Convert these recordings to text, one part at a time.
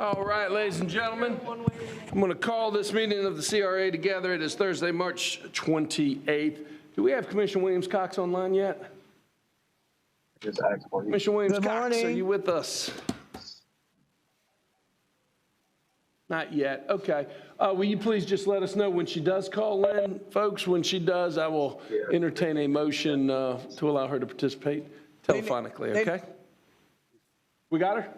All right, ladies and gentlemen, I'm going to call this meeting of the CRA together. It is Thursday, March 28th. Do we have Commissioner Williams-Cox online yet? Commissioner Williams-Cox, are you with us? Not yet. Okay. Will you please just let us know when she does call in? Folks, when she does, I will entertain a motion to allow her to participate telephonically, okay? We got her?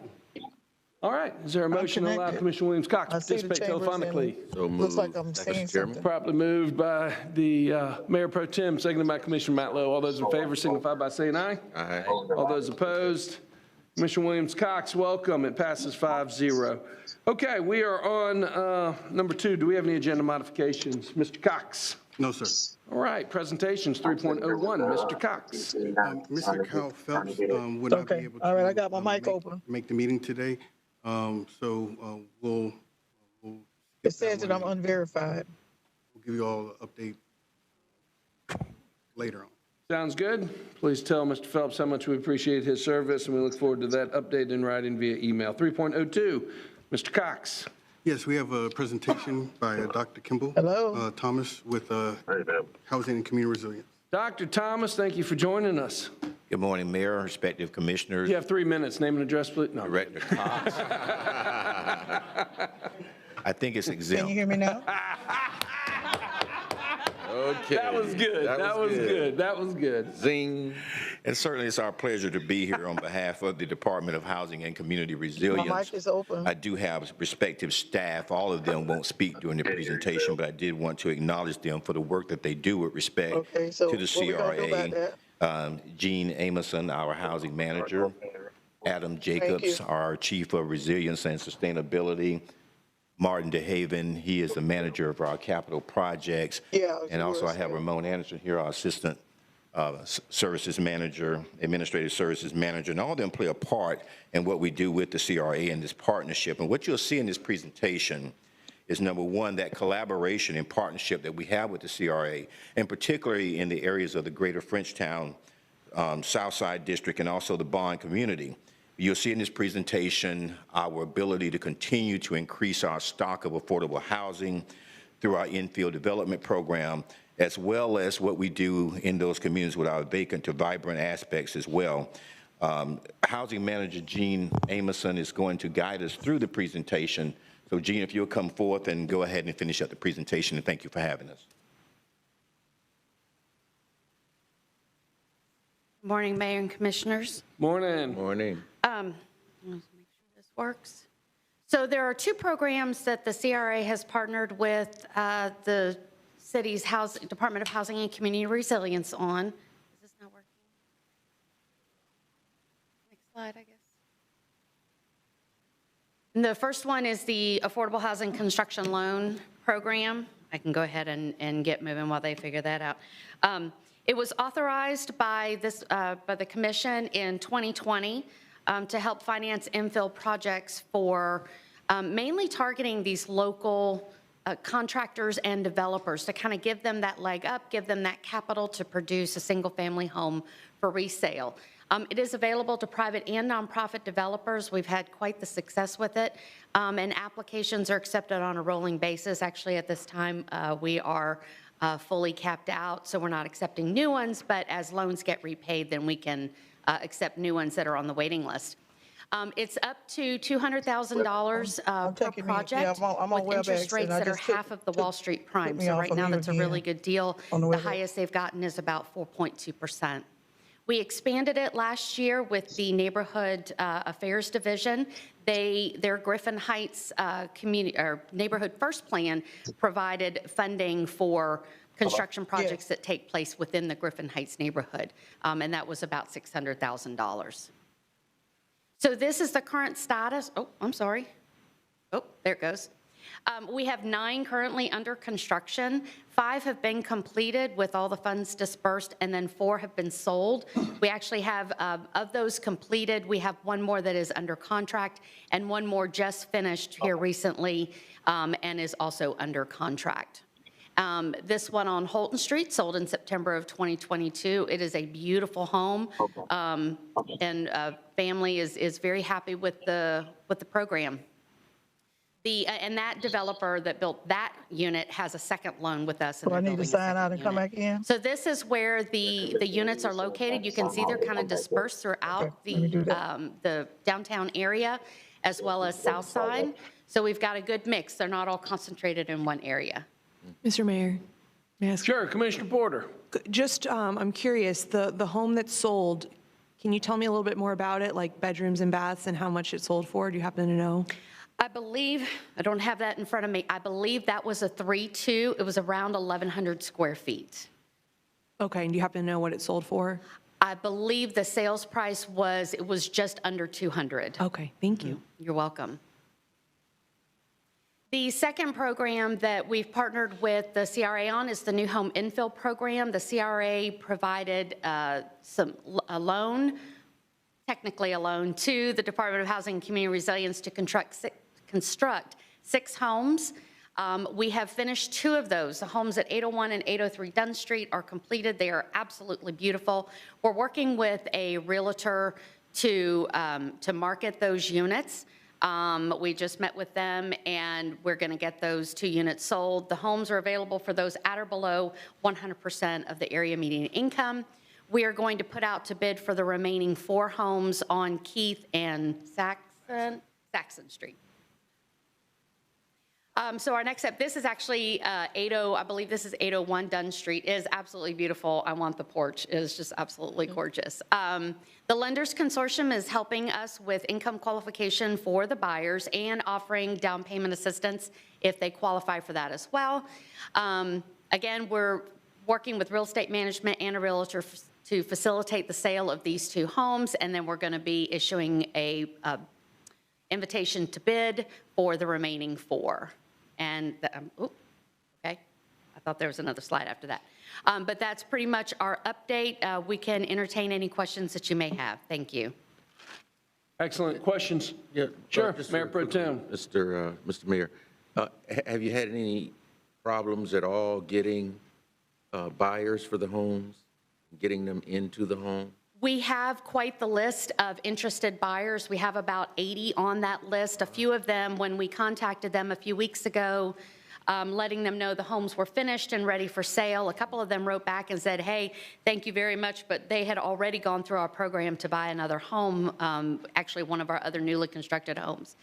All right. Is there a motion to allow Commissioner Williams-Cox to participate telephonically? So moved. Looks like I'm seeing something. Properly moved by the Mayor Pro Tem, seconded by Commissioner Matlow. All those in favor signify by saying aye. Aye. All those opposed? Commissioner Williams-Cox, welcome. It passes 5-0. Okay, we are on number 2. Do we have any agenda modifications? Mr. Cox? No, sir. All right, presentations 3.01. Mr. Cox. Mr. Carl Phelps would not be Okay. able to. All right, I got my mic open. Make the meeting today. So we'll It says that I'm unverified. We'll give you all an update later on. Sounds good. Please tell Mr. Phelps how much we appreciate his service, and we look forward to that update in writing via email. 3.02, Mr. Cox. Yes, we have a presentation by Dr. Kimball. Hello. Thomas with Housing and Community Resilience. Dr. Thomas, thank you for joining us. Good morning, Mayor, respective commissioners. You have 3 minutes. Name and address, please. No. Director Cox. I think it's Can you exempt. hear me now? Okay. That was good. That was good. That was good. Zing. And certainly it's our pleasure to be here on behalf of the Department of Housing and Community Resilience. My mic is open. I do have respective staff. All of them won't speak during the presentation, but I did want to acknowledge them for the work that they do with respect Okay, so to the what we gonna do about CRA. Gene Amerson, our housing manager. Adam Jacobs, you. our chief of resilience and sustainability. Martin DeHaven, he is the manager of our capital projects. Yeah, And also I have Ramon Anderson here, our assistant services manager, administrative services manager, and all of them play a part in what we do with the CRA and this partnership. And what you'll see in this presentation is, number one, that collaboration and partnership that we have with the CRA, and particularly in the areas of the greater Frenchtown, Southside District, and also the Bond community. You'll see in this presentation our ability to continue to increase our stock of affordable housing through our infill development program, as well as what we do in those communities with our vacant to vibrant aspects as well. Housing manager Gene Amerson is going to guide us through the presentation. So Gene, if you'll come forth and go ahead and finish up the presentation, and thank you for having us. Good morning, Mayor and Commissioners. Morning. Morning. Let's make sure this works. So there are 2 programs that the CRA has partnered with the city's Department of Housing and Community Resilience on. Is this not working? Next slide, I guess. And the first one is the Affordable Housing Construction Loan Program. I can go ahead and get moving while they figure that out. It was authorized by the Commission in 2020 to help finance infill projects for mainly targeting these local contractors and developers to kind of give them that leg up, give them that capital to produce a single-family home for resale. It is available to private and nonprofit developers. We've had quite the success with it, and applications are accepted on a rolling basis. Actually, at this time, we are fully capped out, so we're not accepting new ones, but as loans get repaid, then we can accept new ones that are on the waiting list. It's up to $200,000 per project with interest rates that are half of the Wall Street prime. So right now, that's a really good deal. The highest they've gotten is about 4.2%. We expanded it last year with the Neighborhood Affairs Division. Their Griffin Heights Neighborhood First Plan provided funding for construction projects that take place within the Griffin Heights neighborhood, and that was about $600,000. So this is the current status. Oh, I'm sorry. Oh, there it goes. We have 9 currently under construction. 5 have been completed with all the funds dispersed, and then 4 have been sold. We actually have, of those completed, we have 1 more that is under contract, and 1 more just finished here recently and is also under contract. This one on Holton Street sold in September of 2022. It is a beautiful home, and family is very happy with the program. And that developer that built that unit has a second loan with us. So I need to sign out and come back in? So this is where the units are located. You can see they're kind of dispersed Okay, throughout let me do that. the downtown area as well as south side. So we've got a good mix. They're not all concentrated in one area. Mr. Mayor, may I ask? Sure, Commissioner Porter. Just, I'm curious, the home that's sold, can you tell me a little bit more about it, like bedrooms and baths and how much it sold for? Do you happen to know? I believe, I don't have that in front of me. I believe that was a 3-2. It was around 1,100 square feet. Okay, and do you happen to know what it sold for? I believe the sales price it was just under 200. Okay, thank you. You're welcome. The second program that we've partnered with the CRA on is the New Home Infill Program. The CRA provided a loan, technically a loan, to the Department of Housing and Community Resilience to construct 6 homes. We have finished 2 of those. The homes at 801 and 803 Dunn Street are completed. They are absolutely beautiful. We're working with a realtor to market those units. We just met with them, and we're going to get those 2 units sold. The homes are available for those at or below 100% of the area median income. We are going to put out to bid for the remaining 4 homes on Keith and Saxon Street. So our next step, this is actually I believe this is 801 Dunn Street. It is absolutely beautiful. I want the porch. It is just absolutely gorgeous. The Lenders Consortium is helping us with income qualification for the buyers and offering down payment assistance if they qualify for that as well. Again, we're working with real estate management and a realtor to facilitate the sale of these 2 homes, and then we're going to be issuing a invitation to bid for the remaining 4. And, okay, I thought there was another slide after that. But that's pretty much our update. We can entertain any questions that you may have. Thank you. Excellent. Questions? Yeah. Sure, just Mayor real Pro quickly, Tem. Mr. Mayor, have you had any problems at all getting buyers for the homes, getting them into the home? We have quite the list of interested buyers. We have about 80 on that list. A few of them, when we contacted them a few weeks ago, letting them know the homes were finished and ready for sale, a couple of them wrote back and said, hey, thank you very much, but they had already gone through our program to buy another home, actually one of our other newly constructed homes.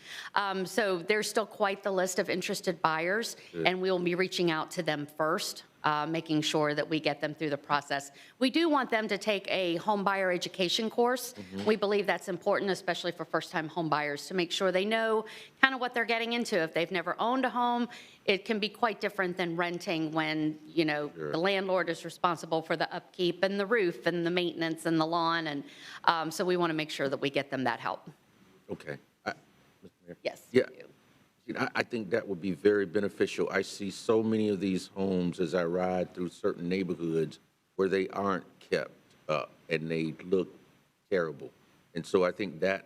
So there's still quite the list of interested buyers, and we'll be reaching out to them first. Making sure that we get them through the process. We do want them to take a home buyer education course. We believe that's important, especially for first-time home buyers, to make sure they know kind of what they're getting into. If they've never owned a home, it can be quite different than renting when, the landlord is responsible for the upkeep and the roof and the maintenance and the lawn. And so we want to make sure that we get them that help. Okay. Mr. Mayor? Yes. Yeah. I think that would be very beneficial. I see so many of these homes as I ride through certain neighborhoods where they aren't kept up and they look terrible. And so I think that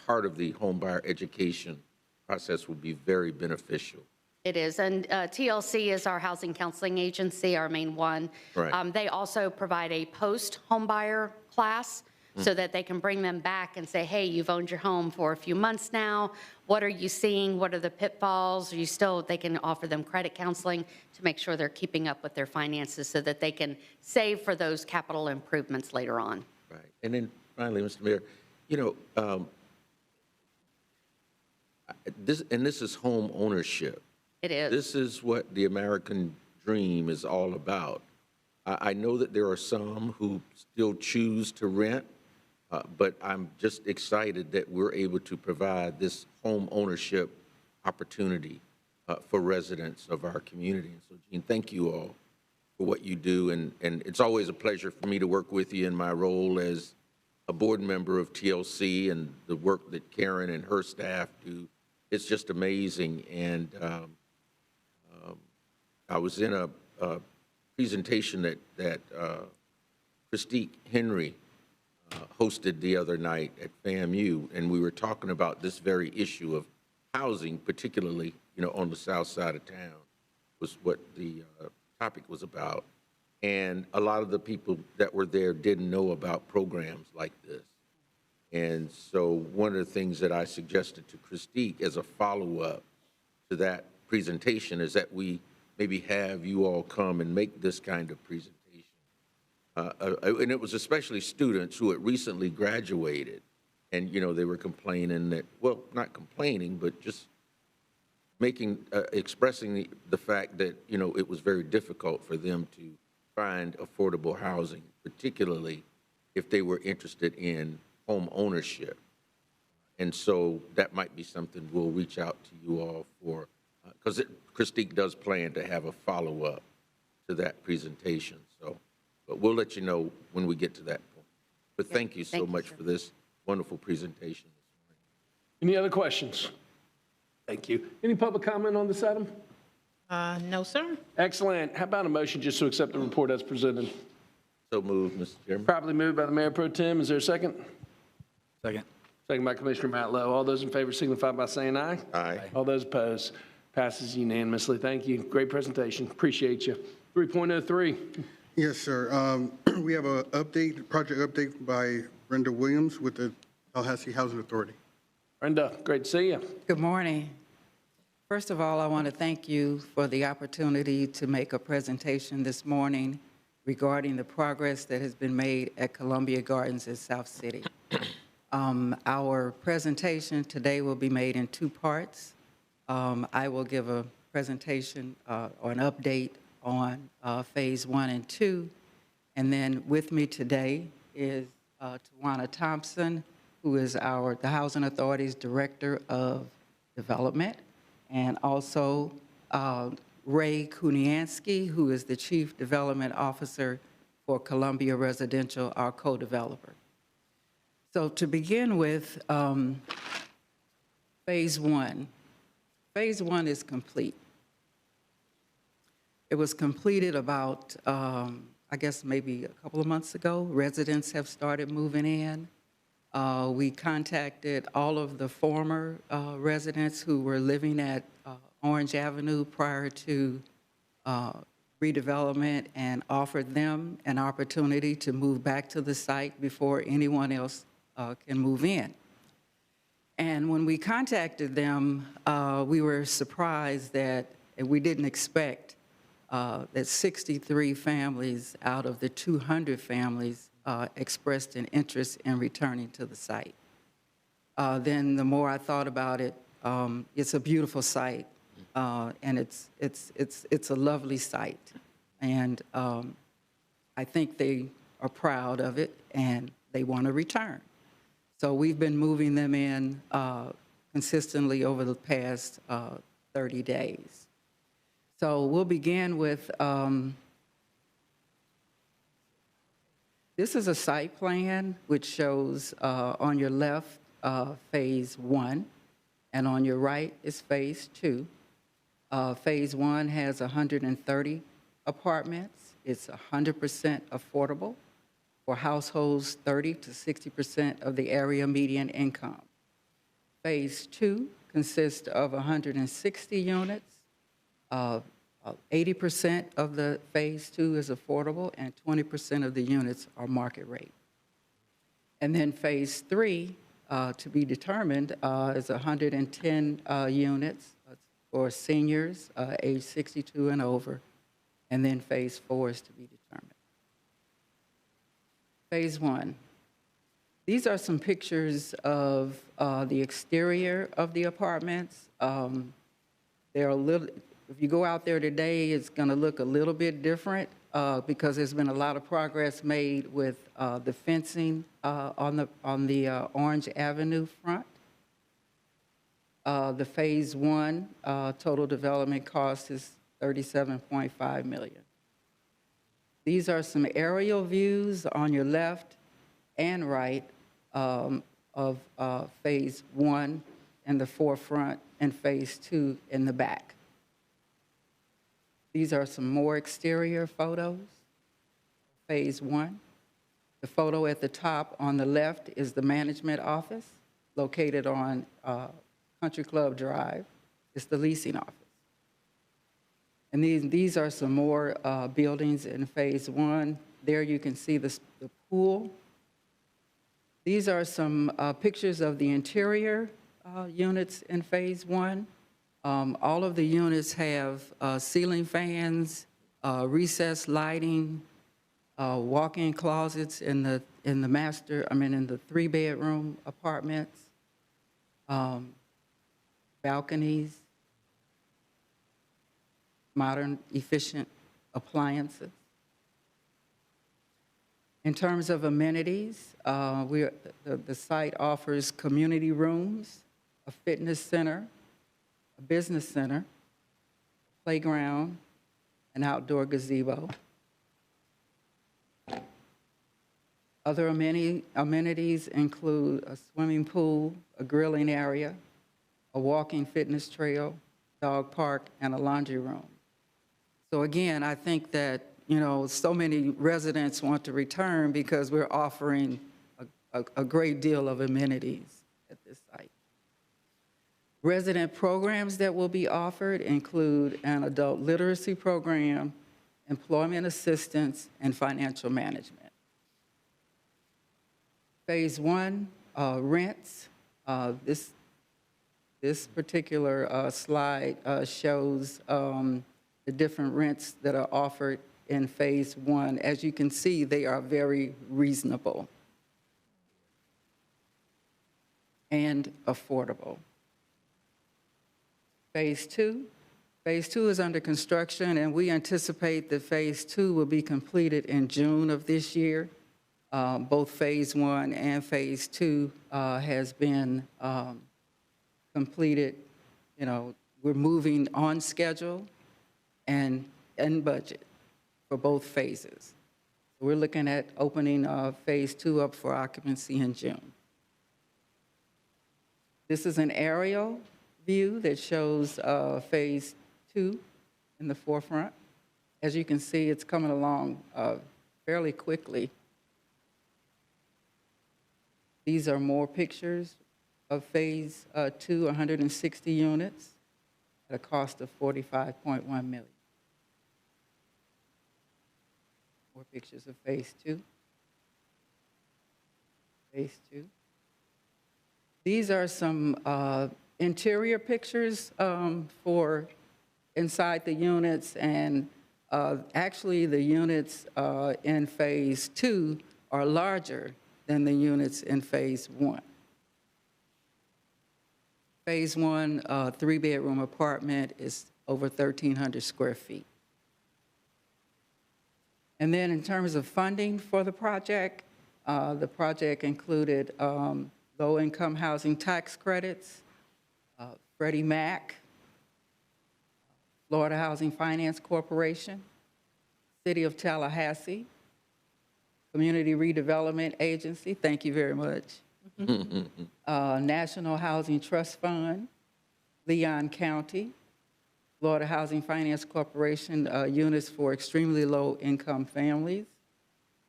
part of the home buyer education process would be very beneficial. It is, and TLC is our housing counseling agency, our main one. Right. They also provide a post-home buyer class so that they can bring them back and say, hey, you've owned your home for a few months now. What are you seeing? What are the pitfalls? They can offer them credit counseling to make sure they're keeping up with their finances so that they can save for those capital improvements later on. Right. And then finally, Mr. Mayor, this is home ownership. It is. This is what the American dream is all about. I know that there are some who still choose to rent, but I'm just excited that we're able to provide this home ownership opportunity for residents of our community. And so, Gene, thank you all for what you do. And it's always a pleasure for me to work with you in my role as a board member of TLC and the work that Karen and her staff do. It's just amazing. And I was in a presentation that Christique Henry hosted the other night at FAMU, and we were talking about this very issue of housing, particularly, on the south side of town, was what the topic was about. And a lot of the people that were there didn't know about programs like this. And so one of the things that I suggested to Christique as a follow-up to that presentation is that we maybe have you all come and make this kind of presentation. And it was especially students who had recently graduated, and, they were complaining that, well, not complaining, but just expressing the fact that, it was very difficult for them to find affordable housing, particularly if they were interested in home ownership. And so that might be something we'll reach out to you all for, because Christique does plan to have a follow-up to that presentation. So, but we'll let you know when we get to that point. But thank you so much for this wonderful presentation this Any other questions? Thank you. Any public comment on this item? No, sir. Excellent. How about a motion just to accept the report as presented? morning. So moved, Mr. Chairman. Properly moved by the Mayor Pro Tem. Is there a second? Second. Second by Commissioner Matlow. All those in favor signify by saying aye. Aye. All those opposed. Passes unanimously. Thank you. Great presentation. Appreciate you. 3.03. Yes, sir. We have a project update by Brenda Williams with the Tallahassee Housing Authority. Brenda, great to see you. Good morning. First of all, I want to thank you for the opportunity to make a presentation this morning regarding the progress that has been made at Columbia Gardens in South City. Our presentation today will be made in two parts. I will give a presentation or an update on Phase 1 and 2, and then with me today is Tawana Thompson, who is the Housing Authority's Director of Development, and also Ray Kuniansky, who is the Chief Development Officer for Columbia Residential, our co-developer. So to begin with, Phase 1. Phase 1 is complete. It was completed about, I guess maybe a couple of months ago. Residents have started moving in. We contacted all of the former residents who were living at Orange Avenue prior to redevelopment and offered them an opportunity to move back to the site before anyone else can move in. And when we contacted them, we were surprised that we didn't expect that 63 families out of the 200 families expressed an interest in returning to the site. Then the more I thought about it, it's a beautiful site, and it's a lovely site. And I think they are proud of it, and they want to return. So we've been moving them in consistently over the past 30 days. So we'll begin with, this is a site plan which shows on your left Phase 1, and on your right is Phase 2. Phase 1 has 130 apartments. It's 100% affordable for households 30 to 60% of the area median income. Phase 2 consists of 160 units. 80% of the Phase 2 is affordable, and 20% of the units are market rate. And then Phase 3, to be determined, is 110 units for seniors age 62 and over, and then Phase 4 is to be determined. Phase 1. These are some pictures of the exterior of the apartments. They're a little, if you go out there today, it's going to look a little bit different because there's been a lot of progress made with the fencing on the Orange Avenue front. The Phase 1 total development cost is $37.5 million. These are some aerial views on your left and right of Phase 1 in the forefront and Phase 2 in the back. These are some more exterior photos. Phase 1. The photo at the top on the left is the management office located on Country Club Drive. It's the leasing office. And these are some more buildings in Phase 1. There you can see the pool. These are some pictures of the interior units in Phase 1. All of the units have ceiling fans, recessed lighting, walk-in closets in the in the 3-bedroom apartments, balconies, modern, efficient appliances. In terms of amenities, the site offers community rooms, a fitness center, a business center, playground, an outdoor gazebo. Other amenities include a swimming pool, a grilling area, a walking fitness trail, dog park, and a laundry room. So again, I think that, so many residents want to return because we're offering a great deal of amenities at this site. Resident programs that will be offered include an adult literacy program, employment assistance, and financial management. Phase 1, rents. This particular slide shows the different rents that are offered in Phase 1. As you can see, they are very reasonable and affordable. Phase 2. Phase 2 is under construction, and we anticipate that Phase 2 will be completed in June of this year. Both Phase 1 and Phase 2 has been completed. We're moving on schedule and budget for both phases. We're looking at opening Phase 2 up for occupancy in June. This is an aerial view that shows Phase 2 in the forefront. As you can see, it's coming along fairly quickly. These are more pictures of Phase 2, 160 units at a cost of $45.1 million. More pictures of Phase 2. Phase 2. These are some interior pictures for inside the units, and actually the units in Phase 2 are larger than the units in Phase 1. Phase 1, 3-bedroom apartment is over 1,300 square feet. And then in terms of funding for the project included low-income housing tax credits, Freddie Mac, Florida Housing Finance Corporation, City of Tallahassee, Community Redevelopment Agency, thank you very much, National Housing Trust Fund, Leon County, Florida Housing Finance Corporation, units for extremely low-income families,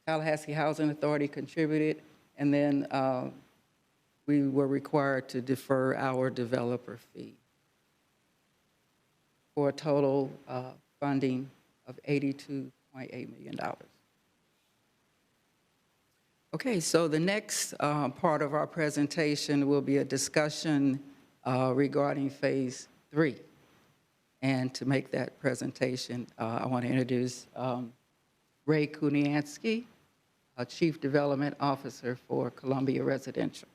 Tallahassee Housing Authority contributed, and then we were required to defer our developer fee for a total funding of $82.8 million. Okay, so the next part of our presentation will be a discussion regarding Phase 3. And to make that presentation, I want to introduce Ray Kuniansky, Chief Development Officer for Columbia Residential.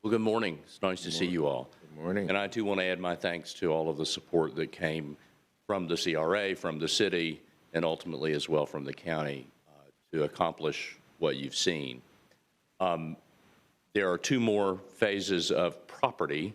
Well, good morning. It's nice to see you all. Good morning. And I, too, want to add my thanks to all of the support that came from the CRA, from the city, and ultimately as well from the county to accomplish what you've seen. There are 2 more phases of property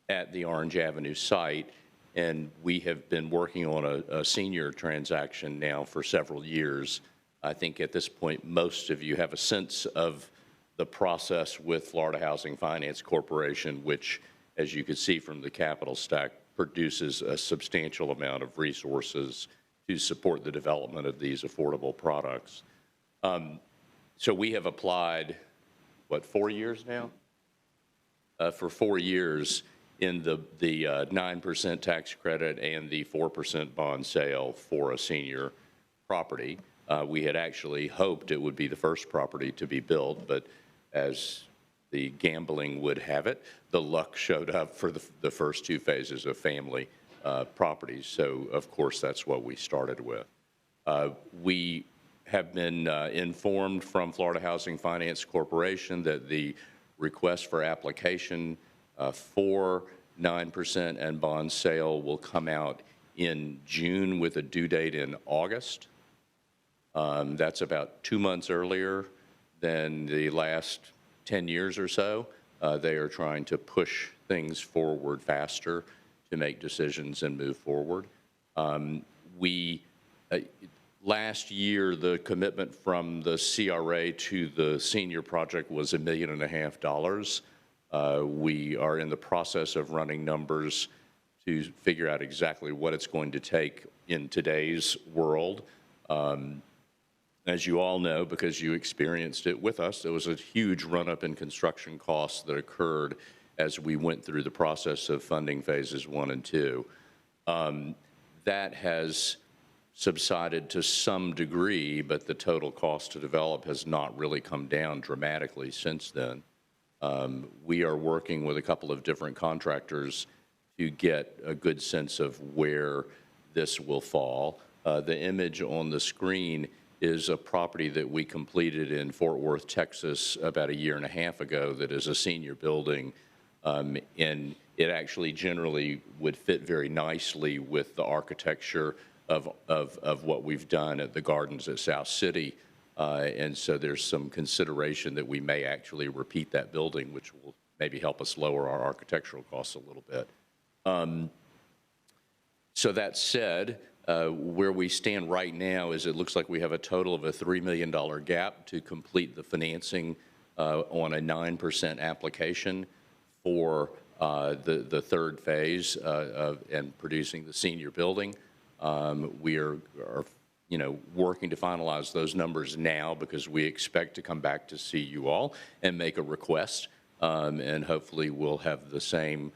at the Orange Avenue site, and we have been working on a senior transaction now for several years. I think at this point, most of you have a sense of the process with Florida Housing Finance Corporation, which, as you can see from the capital stack, produces a substantial amount of resources to support the development of these affordable products. So we have applied, 4 years now? For 4 years in the 9% tax credit and the 4% bond sale for a senior property. We had actually hoped it would be the first property to be built, but as the gambling would have it, the luck showed up for the first two phases of family properties. So, of course, that's what we started with. We have been informed from Florida Housing Finance Corporation that the request for application for 9% and bond sale will come out in June with a due date in August. That's about 2 months earlier than the last 10 years or so. They are trying to push things forward faster to make decisions and move forward. Last year, the commitment from the CRA to the senior project was $1.5 million. We are in the process of running numbers to figure out exactly what it's going to take in today's world. As you all know, because you experienced it with us, there was a huge run-up in construction costs that occurred as we went through the process of funding phases 1 and 2. That has subsided to some degree, but the total cost to develop has not really come down dramatically since then. We are working with a couple of different contractors to get a good sense of where this will fall. The image on the screen is a property that we completed in Fort Worth, Texas, about 1.5 years ago that is a senior building, and it actually generally would fit very nicely with the architecture of what we've done at the gardens at South City. And so there's some consideration that we may actually repeat that building, which will maybe help us lower our architectural costs a little bit. So that said, where we stand right now is it looks like we have a total of a $3 million gap to complete the financing on a 9% application for the third phase and producing the senior building. We are working to finalize those numbers now because we expect to come back to see you all and make a request, and hopefully we'll have the same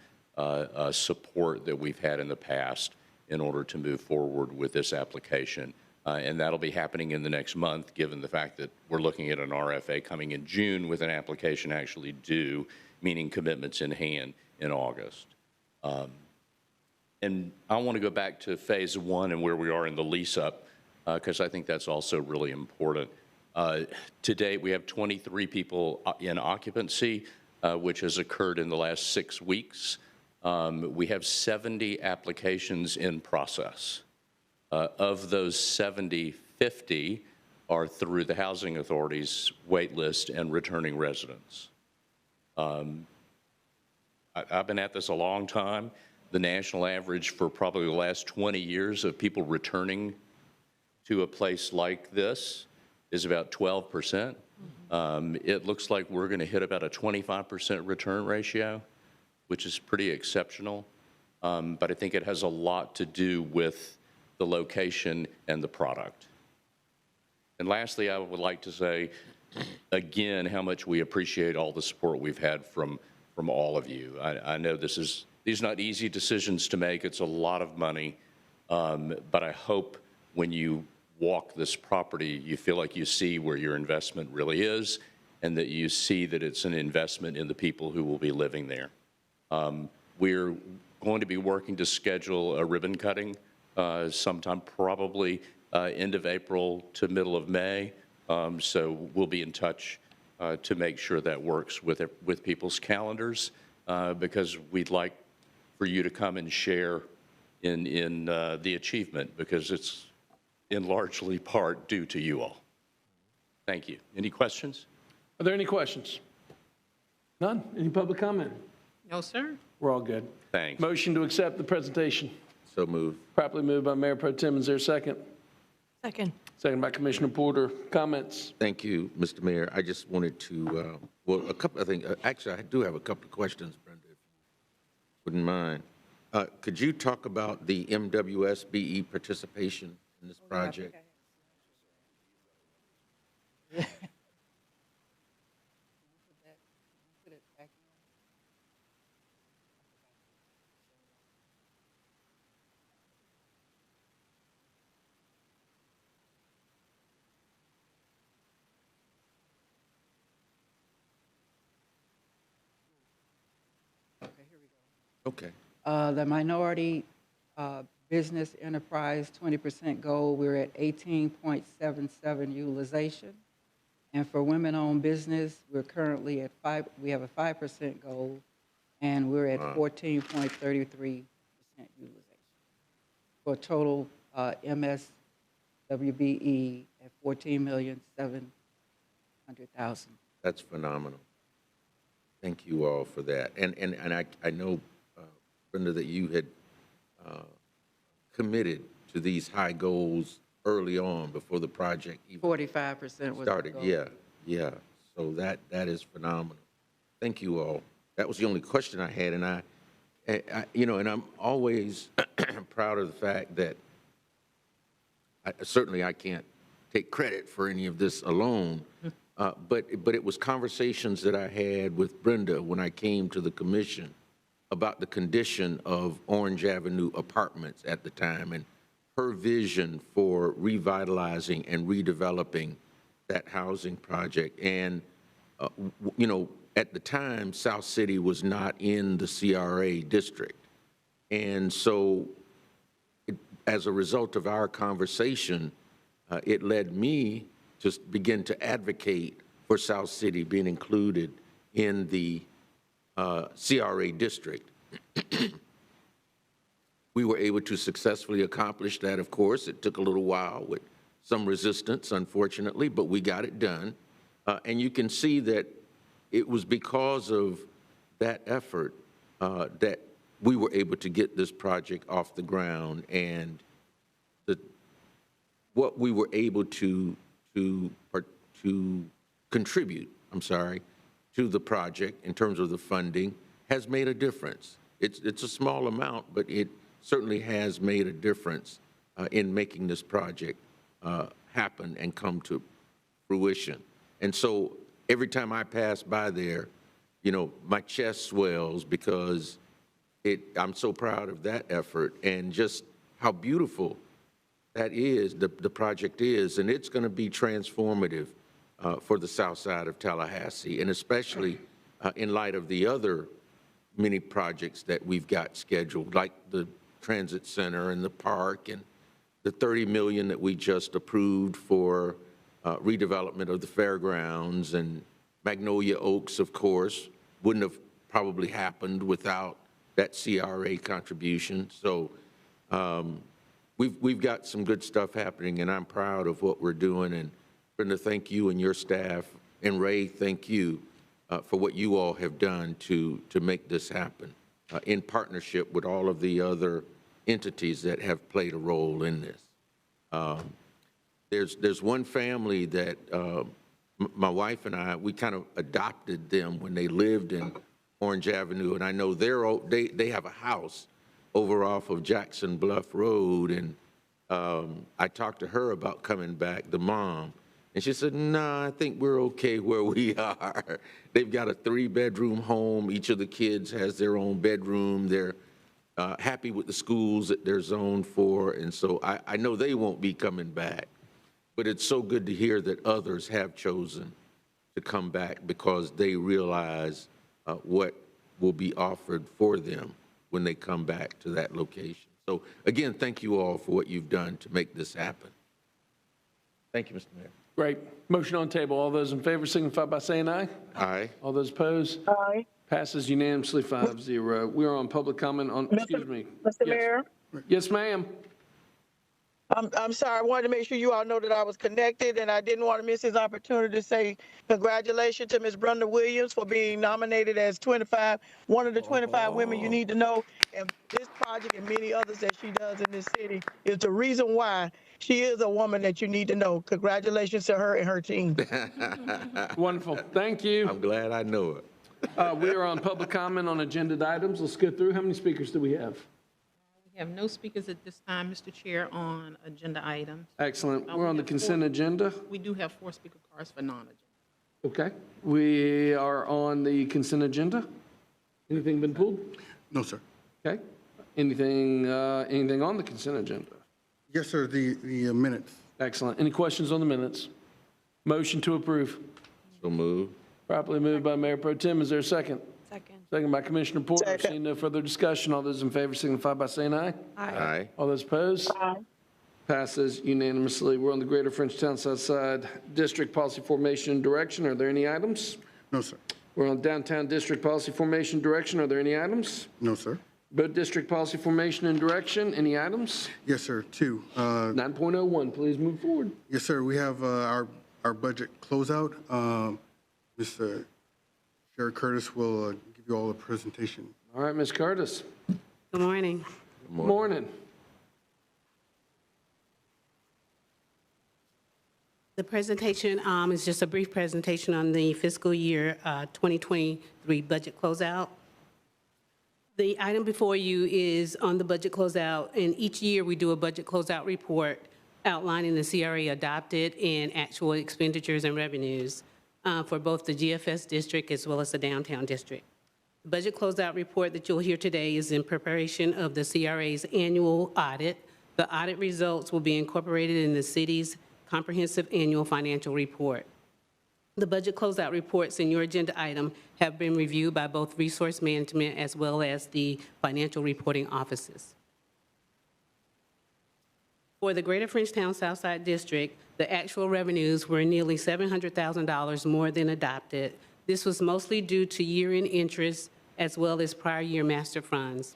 support that we've had in the past in order to move forward with this application. And that'll be happening in the next month, given the fact that we're looking at an RFA coming in June with an application actually due, meaning commitments in hand in August. And I want to go back to phase 1 and where we are in the lease up, because I think that's also really important. To date, we have 23 people in occupancy, which has occurred in the last 6 weeks. We have 70 applications in process. Of those 70, 50 are through the housing authority's wait list and returning residents. I've been at this a long time. The national average for probably the last 20 years of people returning to a place like this is about 12%. It looks like we're going to hit about a 25% return ratio, which is pretty exceptional. But I think it has a lot to do with the location and the product. And lastly, I would like to say, again, how much we appreciate all the support we've had from all of you. I know these are not easy decisions to make. It's a lot of money. But I hope when you walk this property, you feel like you see where your investment really is and that you see that it's an investment in the people who will be living there. We're going to be working to schedule a ribbon cutting sometime probably end of April to middle of May. So we'll be in touch to make sure that works with people's calendars because we'd like for you to come and share in the achievement because it's in largely part due to you all. Thank you. Any questions? Are there any questions? None? Any public comment? No, sir. We're all good. Thanks. Motion to accept the presentation. So moved. Properly moved by Mayor Pro Tem. Is there a second? Second. Second by Commissioner Porter. Comments? Thank you, Mr. Mayor. I just wanted to, a couple of things. Actually, I do have a couple of questions, Brenda, if you wouldn't mind. Could you talk about the MWSBE participation in this project? Okay. The minority business enterprise 20% goal, we're at 18.77 utilization. And for women-owned business, we're currently at we have a 5% goal, and we're at 14.33% utilization. For a total MSWBE at 14,700,000. That's phenomenal. Thank you all for that. And I know, Brenda, that you had committed to these high goals early on before the project even 45% was the started. goal. Yeah. So that is phenomenal. Thank you all. That was the only question I had, and I and I'm always proud of the fact that certainly I can't take credit for any of this alone, but it was conversations that I had with Brenda when I came to the commission about the condition of Orange Avenue apartments at the time and her vision for revitalizing and redeveloping that housing project. And, at the time, South City was not in the CRA district. And so as a result of our conversation, it led me to begin to advocate for South City being included in the CRA district. We were able to successfully accomplish that, of course. It took a little while with some resistance, unfortunately, but we got it done. And you can see that it was because of that effort that we were able to get this project off the ground, and what we were able to contribute, to the project in terms of the funding has made a difference. It's a small amount, but it certainly has made a difference in making this project happen and come to fruition. And so every time I pass by there, my chest swells because I'm so proud of that effort and just how beautiful that is, the project is, and it's going to be transformative for the south side of Tallahassee, and especially in light of the other many projects that we've got scheduled, like the transit center and the park and the $30 million that we just approved for redevelopment of the fairgrounds, and Magnolia Oaks, of course, wouldn't have probably happened without that CRA contribution. So we've got some good stuff happening, and I'm proud of what we're doing. And Brenda, thank you and your staff, and Ray, thank you for what you all have done to make this happen in partnership with all of the other entities that have played a role in this. There's one family that my wife and I, we kind of adopted them when they lived in Orange Avenue, and I know they have a house over off of Jackson Bluff Road, and I talked to her about coming back, the mom, and she said, "Nah, I think we're okay where we are." They've got a 3-bedroom home. Each of the kids has their own bedroom. They're happy with the schools that they're zoned for, and so I know they won't be coming back. But it's so good to hear that others have chosen to come back because they realize what will be offered for them when they come back to that location. So again, thank you all for what you've done to make this happen. Thank you, Mr. Mayor. Great. Motion on table. All those in favor signify by saying aye. Aye. All those opposed? Aye. Passes unanimously 5-0. We are on public comment on, excuse me. Mr. Yes. Mayor, Yes, ma'am. I'm sorry. I wanted to make sure you all know that I was connected, and I didn't want to miss this opportunity to say congratulations to Ms. Brenda Williams for being nominated as one of the 25 women you need to know. And this project and many others that she does in this city is the reason why she is a woman that you need to know. Congratulations to her and her team. Wonderful. Thank you. I'm glad I know it. We are on public comment on agenda items. Let's go through. How many speakers do we have? We have no speakers at this time, Mr. Chair, on agenda items. Excellent. We're on the consent agenda. We do have 4 speaker cards for non-agenda. Okay. We are on the consent agenda. Anything been pulled? No, sir. Okay. Anything on the consent agenda? Yes, sir, the minutes. Excellent. Any questions on the minutes? Motion to approve. So moved. Properly moved by Mayor Pro Tem. Is there a second? Second. Second by Commissioner Porter. Second. Seeing no further discussion, all those in favor signify by saying aye. Aye. All those opposed? Aye. Passes unanimously. We're on the Greater Frenchtown Southside District Policy Formation and Direction. Are there any items? No, sir. We're on Downtown District Policy Formation Direction. Are there any items? No, sir. Both District Policy Formation and Direction, any items? Yes, sir. Two. 9.01, please move forward. Yes, sir. We have our budget closeout. Mr. Sheriff Curtis will give you all a presentation. All right, Ms. Curtis. Good morning. Morning. The presentation is just a brief presentation on the fiscal year 2023 budget closeout. The item before you is on the budget closeout, and each year we do a budget closeout report outlining the CRA adopted and actual expenditures and revenues for both the GFS district as well as the downtown district. The budget closeout report that you'll hear today is in preparation of the CRA's annual audit. The audit results will be incorporated in the city's comprehensive annual financial report. The budget closeout reports in your agenda item have been reviewed by both resource management as well as the financial reporting offices. For the Greater Frenchtown Southside District, the actual revenues were nearly $700,000 more than adopted. This was mostly due to year-end interest as well as prior year master funds.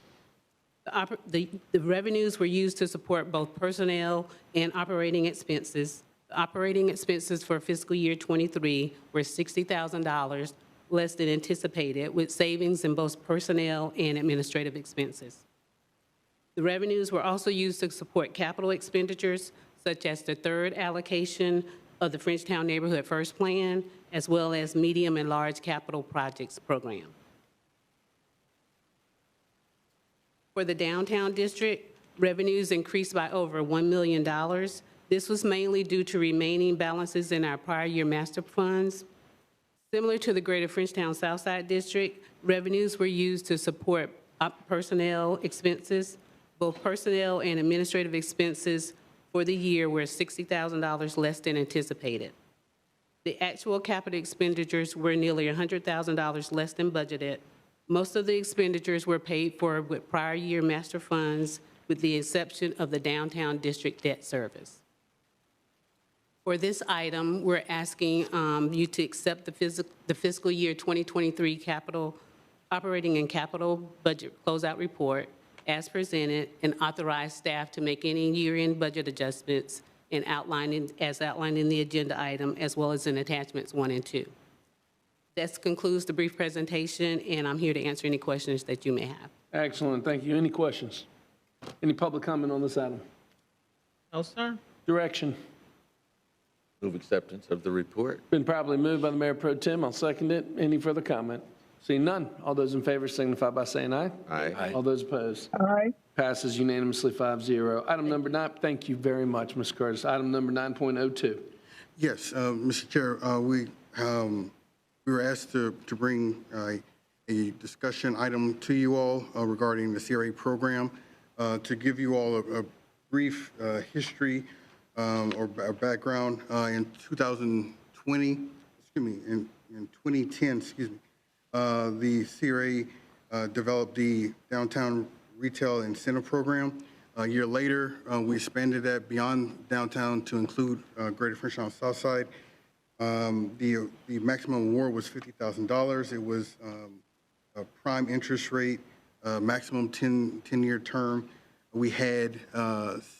The revenues were used to support both personnel and operating expenses. The operating expenses for fiscal year '23 were $60,000 less than anticipated, with savings in both personnel and administrative expenses. The revenues were also used to support capital expenditures, such as the third allocation of the Frenchtown Neighborhood First Plan, as well as medium and large capital projects program. For the downtown district, revenues increased by over $1 million. This was mainly due to remaining balances in our prior year master funds. Similar to the Greater Frenchtown Southside District, revenues were used to support personnel expenses. Both personnel and administrative expenses for the year were $60,000 less than anticipated. The actual capital expenditures were nearly $100,000 less than budgeted. Most of the expenditures were paid for with prior year master funds, with the exception of the downtown district debt service. For this item, we're asking you to accept the fiscal year 2023 operating and capital budget closeout report as presented, and authorize staff to make any year-end budget adjustments and as outlined in the agenda item, as well as in attachments 1 and 2. That concludes the brief presentation, and I'm here to answer any questions that you may have. Excellent, thank you. Any questions? Any public comment on this item? No, sir. Direction. Move acceptance of the report. Been probably moved by the Mayor Pro Tem. I'll second it. Any further comment? Seeing none. All those in favor signify by saying aye. Aye. All those opposed? Aye. Passes unanimously 5-0. Item number 9, thank you very much, Ms. Curtis. Item number 9.02. Yes, Mr. Chair, we were asked to bring a discussion item to you all regarding the CRA program. To give you all a brief history or background, in 2020, in 2010, the CRA developed the Downtown Retail Incentive Program. A year later, we expanded that beyond downtown to include Greater Frenchtown Southside. The maximum award was $50,000. It was a prime interest rate, maximum 10-year term. We had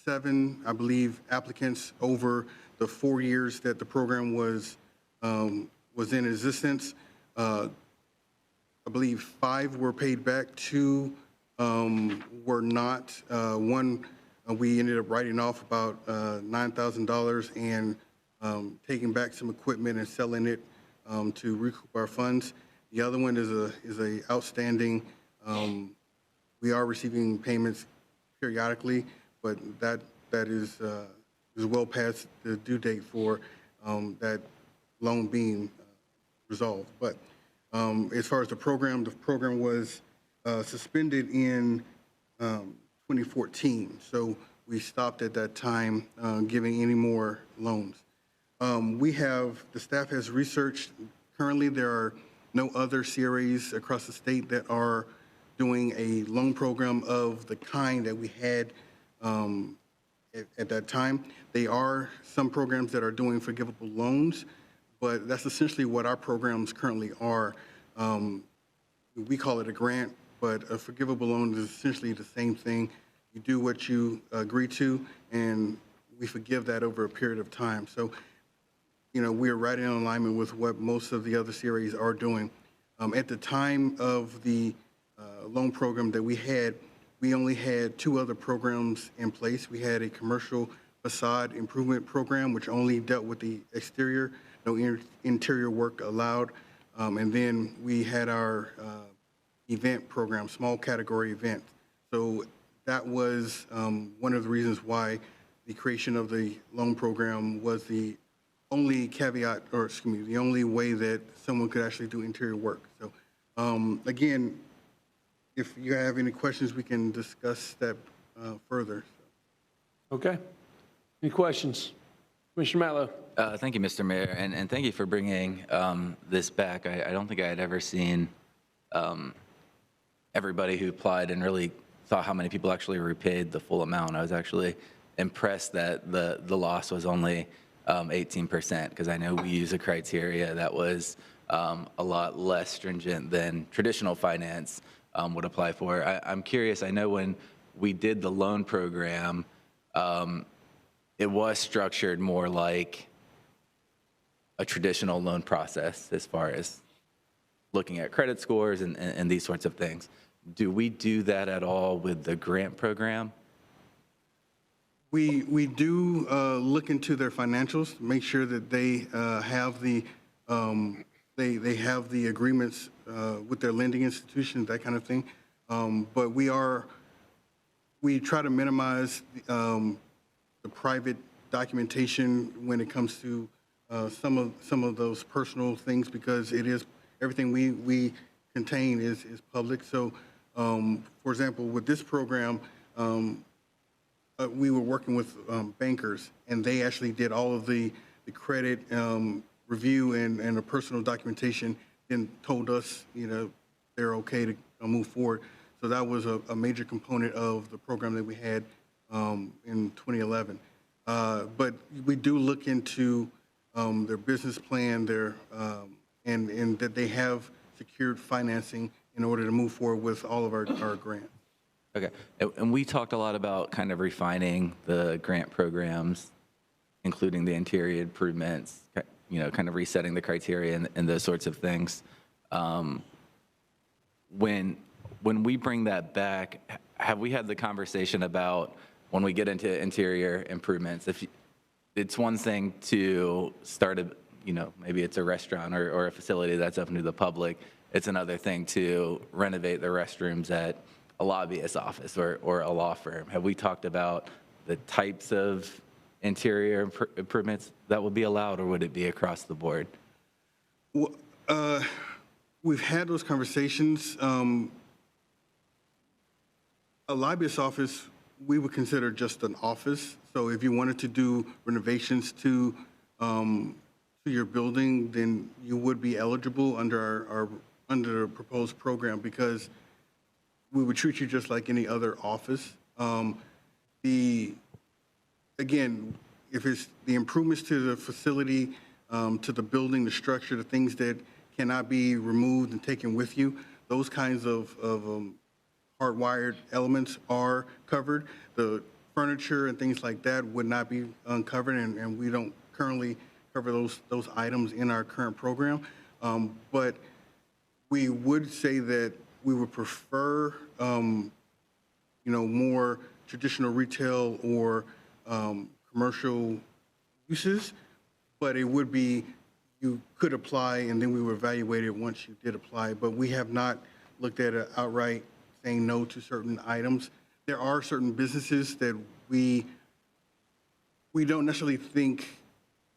7, I believe, applicants over the 4 years that the program was in existence. I believe 5 were paid back, 2 were not. One, we ended up writing off about $9,000 and taking back some equipment and selling it to recoup our funds. The other one is a outstanding. We are receiving payments periodically, but that is well past the due date for that loan being resolved. But as far as the program was suspended in 2014, so we stopped at that time giving any more loans. The staff has researched. Currently, there are no other CRAs across the state that are doing a loan program of the kind that we had at that time. They are some programs that are doing forgivable loans, but that's essentially what our programs currently are. We call it a grant, but a forgivable loan is essentially the same thing. You do what you agree to, and we forgive that over a period of time. So, we are right in alignment with what most of the other CRAs are doing. At the time of the loan program that we only had 2 other programs in place. We had a commercial facade improvement program, which only dealt with the exterior, no interior work allowed. And then we had our event program, small category event. So that was one of the reasons why the creation of the loan program was the only caveat, or excuse me, the only way that someone could actually do interior work. So again, if you have any questions, we can discuss that further. Okay. Any questions? Commissioner Matlow. Thank you, Mr. Mayor, and thank you for bringing this back. I don't think I had ever seen everybody who applied and really saw how many people actually repaid the full amount. I was actually impressed that the loss was only 18%, because I know we use a criteria that was a lot less stringent than traditional finance would apply for. I'm curious, I know when we did the loan program, it was structured more like a traditional loan process as far as looking at credit scores and these sorts of things. Do we do that at all with the grant program? We do look into their financials, make sure that they have the they have the agreements with their lending institutions, that kind of thing. But we try to minimize the private documentation when it comes to some of those personal things, because it is everything we contain is public. So, for example, with this program, we were working with bankers, and they actually did all of the credit review and the personal documentation, and told us, they're okay to move forward. So that was a major component of the program that we had in 2011. But we do look into their business plan, and that they have secured financing in order to move forward with all of our grants. Okay, and we talked a lot about kind of refining the grant programs, including the interior improvements, kind of resetting the criteria and those sorts of things. When we bring that back, have we had the conversation about when we get into interior improvements, if it's one thing to start maybe it's a restaurant or a facility that's open to the public, it's another thing to renovate the restrooms at a lobbyist office or a law firm. Have we talked about the types of interior improvements that would be allowed, or would it be across the board? Well, we've had those conversations. A lobbyist office, we would consider just an office. So if you wanted to do renovations to your building, then you would be eligible under under the proposed program, because we would treat you just like any other office. Again, if it's the improvements to the facility, to the building, the structure, the things that cannot be removed and taken with you, those kinds of hardwired elements are covered. The furniture and things like that would not be uncovered, and we don't currently cover those items in our current program. But we would say that we would prefer, more traditional retail or commercial uses, but it would be, you could apply, and then we would evaluate it once you did apply. But we have not looked at it outright saying no to certain items. There are certain businesses that we don't necessarily think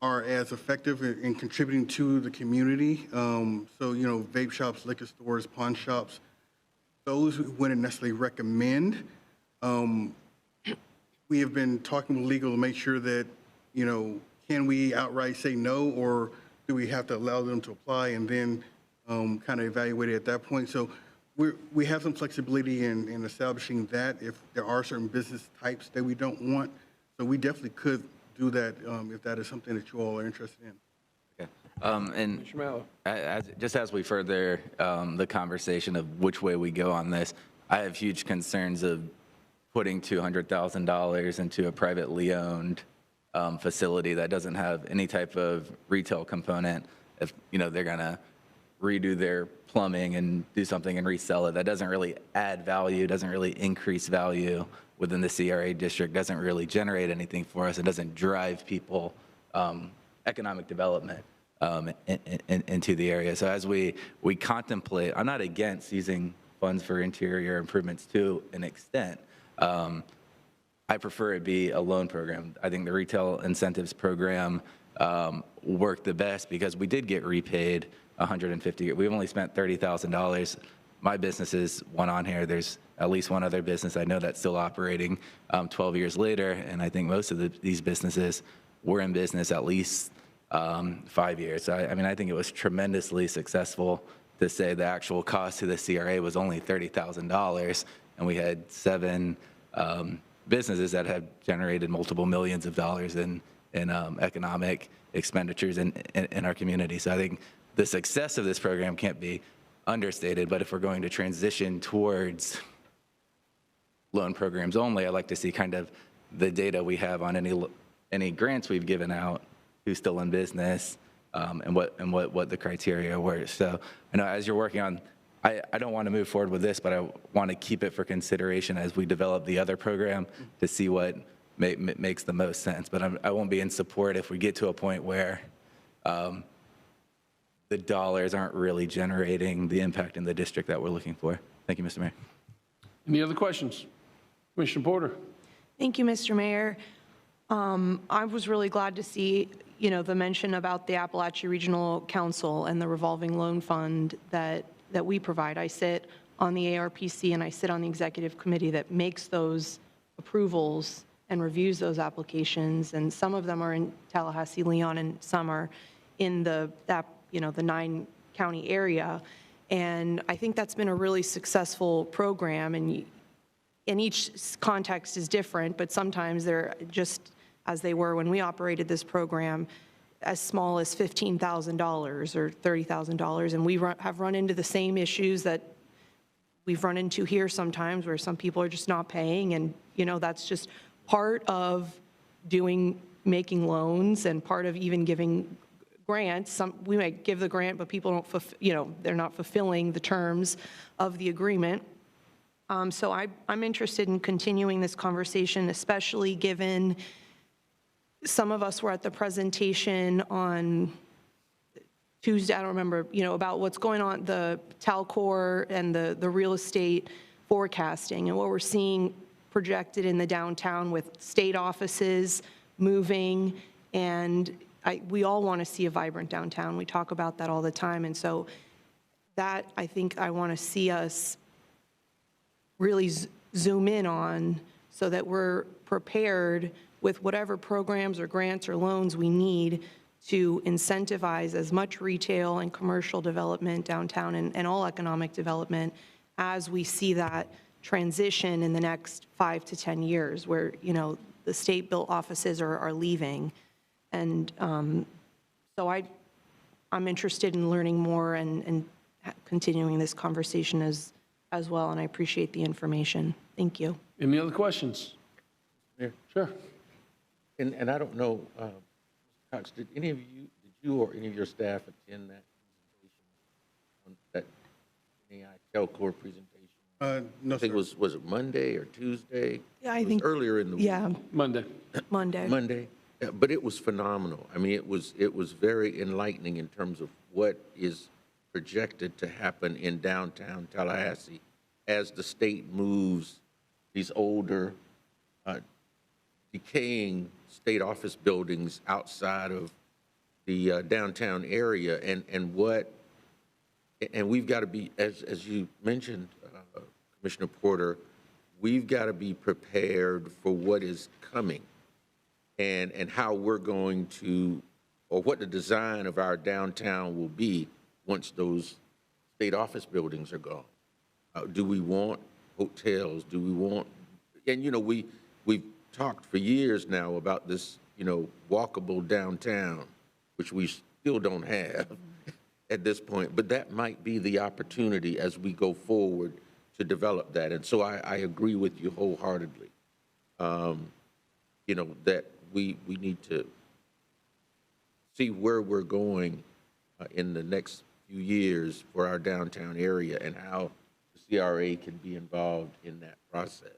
are as effective in contributing to the community. So, vape shops, liquor stores, pawn shops, those we wouldn't necessarily recommend. We have been talking with legal to make sure that, can we outright say no, or do we have to allow them to apply and then kind of evaluated at that point. So we have some flexibility in establishing that if there are certain business types that we don't want. So we definitely could do that if that is something that you all are interested in. And Mr. Mallow. just as we further the conversation of which way we go on this, I have huge concerns of putting $200,000 into a privately owned facility that doesn't have any type of retail component. If, they're going to redo their plumbing and do something and resell it, that doesn't really add value, doesn't really increase value within the CRA district, doesn't really generate anything for us. It doesn't drive people, economic development into the area. So as we contemplate, I'm not against using funds for interior improvements to an extent. I prefer it be a loan program. I think the retail incentives program worked the best because we did get repaid $150. We've only spent $30,000. My business is one on here. There's at least one other business I know that's still operating 12 years later, and I think most of these businesses were in business at least 5 years. So I think it was tremendously successful to say the actual cost to the CRA was only $30,000, and we had 7 businesses that have generated multiple millions of dollars in economic expenditures in our community. So I think the success of this program can't be understated, but if we're going to transition towards loan programs only, I'd like to see kind of the data we have on any grants we've given out, who's still in business, and what the criteria were. So I know as you're working on, I don't want to move forward with this, but I want to keep it for consideration as we develop the other program to see what makes the most sense. But I won't be in support if we get to a point where the dollars aren't really generating the impact in the district that we're looking for. Thank you, Mr. Mayor. Any other questions? Commissioner Porter? Thank you, Mr. Mayor. I was really glad to see, the mention about the Appalachia Regional Council and the revolving loan fund that we provide. I sit on the ARPC and I sit on the executive committee that makes those approvals and reviews those applications. And some of them are in Tallahassee, Leon, and some are in the 9-county area. And I think that's been a really successful program. And each context is different, but sometimes they're just as they were when we operated this program, as small as $15,000 or $30,000. And we have run into the same issues that we've run into here sometimes where some people are just not paying. And, that's just part of making loans and part of even giving grants. We might give the grant, but people don't, they're not fulfilling the terms of the agreement. So I'm interested in continuing this conversation, especially given some of us were at the presentation on Tuesday, I don't remember, about what's going on, the Talcor and the real estate forecasting and what we're seeing projected in the downtown with state offices moving. And we all want to see a vibrant downtown. We talk about that all the time. And so that, I think I want to see us really zoom in on so that we're prepared with whatever programs or grants or loans we need to incentivize as much retail and commercial development downtown and all economic development as we see that transition in the next 5 to 10 years where, the state-built offices are leaving. And so I'm interested in learning more and continuing this conversation as well, and I appreciate the information. Thank you. Any other questions? Mayor? Sure. And I don't know, Mr. Cox, did you or any of your staff attend that presentation, on that AI Telcor presentation? No, I think sir. was it Monday or Tuesday? Yeah, I It was think earlier in the week. Yeah, Monday. Monday. Monday. Yeah, but it was phenomenal. I mean, it was very enlightening in terms of what is projected to happen in downtown Tallahassee as the state moves these older, decaying state office buildings outside of the downtown area, and we've got to be, as you mentioned, Commissioner Porter, we've got to be prepared for what is coming, and how we're going to, or what the design of our downtown will be once those state office buildings are gone. Do we want hotels? Do we want, and we've talked for years now about this, walkable downtown, which we still don't have at this point, but that might be the opportunity as we go forward to develop that. And so I agree with you wholeheartedly. That we need to see where we're going in the next few years for our downtown area and how the CRA can be involved in that process.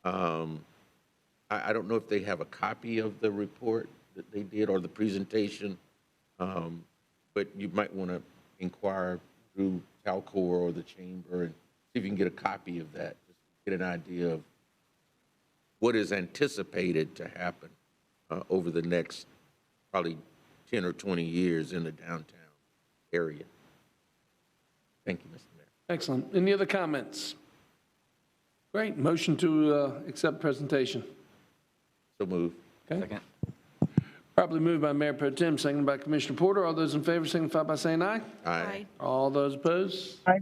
I don't know if they have a copy of the report that they did or the presentation, but you might want to inquire through Talcor or the chamber and see if you can get a copy of that, just get an idea of what is anticipated to happen over the next probably 10 or 20 years in the downtown area. Thank you, Mr. Mayor. Excellent. Any other comments? Great. Motion to accept presentation. So move. Okay. Second. Probably moved by Mayor Pro Tem, seconded by Commissioner Porter. All those in favor signify by saying aye. Aye. All those opposed? Aye.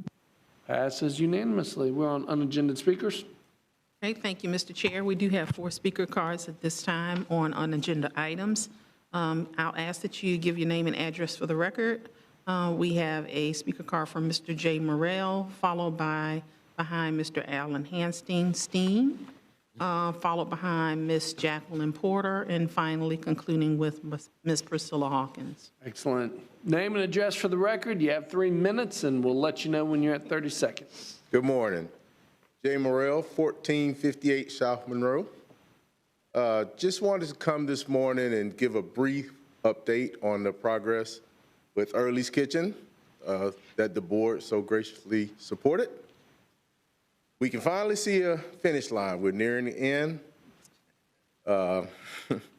Passes unanimously. We're on unagended speakers. Okay, thank you, Mr. Chair. We do have 4 speaker cards at this time on unagenda items. I'll ask that you give your name and address for the record. We have a speaker card from Mr. Jay Morrell, followed behind Mr. Alan Hanstein, followed behind Ms. Jacqueline Porter, and finally concluding with Ms. Priscilla Hawkins. Excellent. Name and address for the record. You have 3 minutes, and we'll let you know when you're at 30 seconds. Good morning. Jay Morrell, 1458 South Monroe. Just wanted to come this morning and give a brief update on the progress with Early's Kitchen that the board so graciously supported. We can finally see a finish line. We're nearing the end.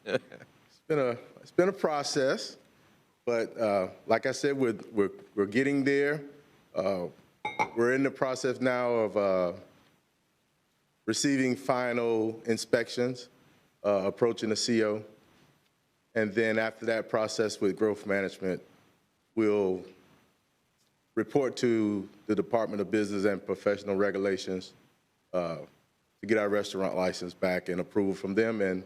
It's been a process, but like I said, we're getting there. We're in the process now of receiving final inspections, approaching the CO. And then after that process with growth management, we'll report to the Department of Business and Professional Regulations to get our restaurant license back and approval from them. And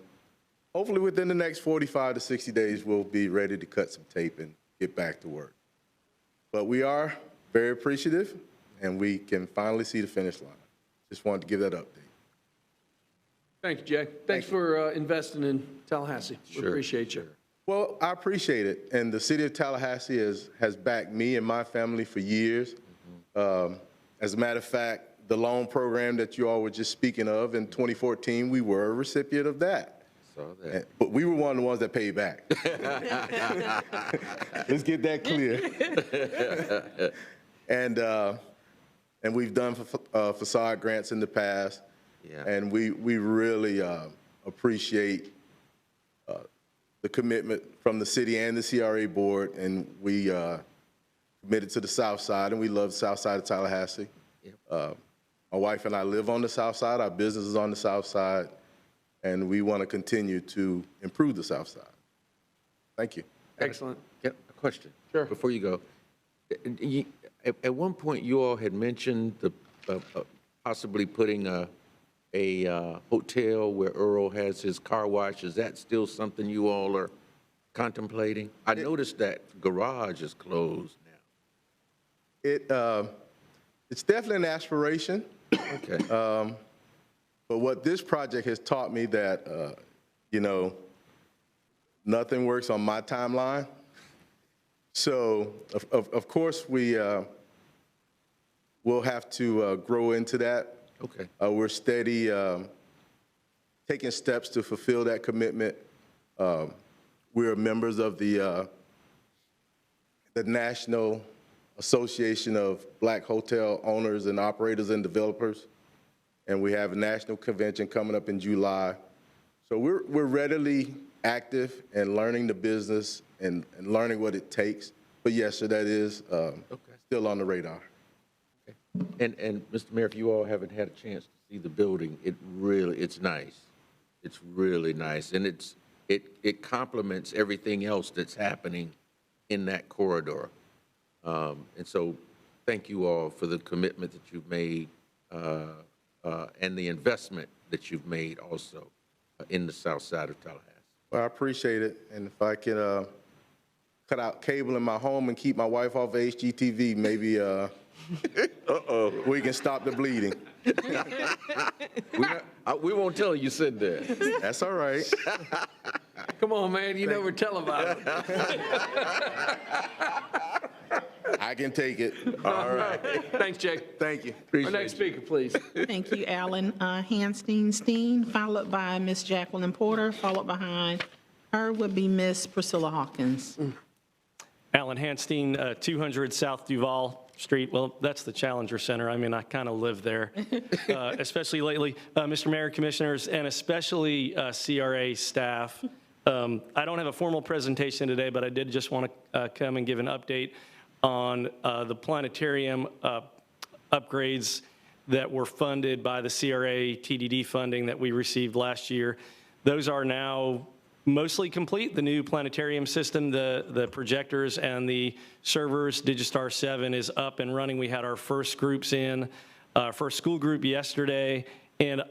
hopefully within the next 45 to 60 days, we'll be ready to cut some tape and get back to work. But we are very appreciative, and we can finally see the finish line. Just wanted to give that update. Thank you, Jay. Thanks for investing in Tallahassee. We Sure. appreciate you. Well, I appreciate it. And the City of Tallahassee has backed me and my family for years. As a matter of fact, the loan program that you all were just speaking of in 2014, we were a recipient of that. Saw that. But we were one of the ones that paid back. Let's get that clear. And we've done facade grants in the past. Yeah. And we really appreciate the commitment from the city and the CRA board, and we committed to the South Side, and we love the South Side of Tallahassee. Yep. My wife and I live on the South Side. Our business is on the South Side, and we want to continue to improve the South Side. Thank you. Excellent. Get a question. Sure. Before you go. At one point, you all had mentioned the possibly putting a hotel where Earl has his car wash. Is that still something you all are contemplating? I noticed that garage is closed now. It's definitely an aspiration. Okay. But what this project has taught me that, nothing works on my timeline. So, of course, we'll have to grow into that. Okay. We're steady taking steps to fulfill that commitment. We're members of the National Association of Black Hotel Owners and Operators and Developers, and we have a national convention coming up in July. So we're readily active and learning the business and learning what it takes. But yes, sir, that is still on the radar. And Mr. Mayor, if you all haven't had a chance to see the building, it's nice. It's really nice, and it complements everything else that's happening in that corridor. And so thank you all for the commitment that you've made and the investment that you've made also in the south side of Tallahassee. Well, I appreciate it, and if I can cut out cable in my home and keep my wife off of HGTV, maybe we can stop the bleeding. We won't tell you said that. That's all right. Come on, man, you know we're televised. I can take it. All right. Thanks, Jay. Thank you. Our next speaker, please. Thank you, Alan Hanstein, followed by Ms. Jacqueline Porter, followed behind her would be Ms. Priscilla Hawkins. Alan Hanstein, 200 South Duval Street. Well, that's the Challenger Center. I mean, I kind of live there, especially lately. Mr. Mayor, Commissioners, and especially CRA staff. I don't have a formal presentation today, but I did just want to come and give an update on the planetarium upgrades that were funded by the CRA TDD funding that we received last year. Those are now mostly complete. The new planetarium system, the projectors and the servers, Digistar 7 is up and running. We had our first groups in, first school group yesterday, and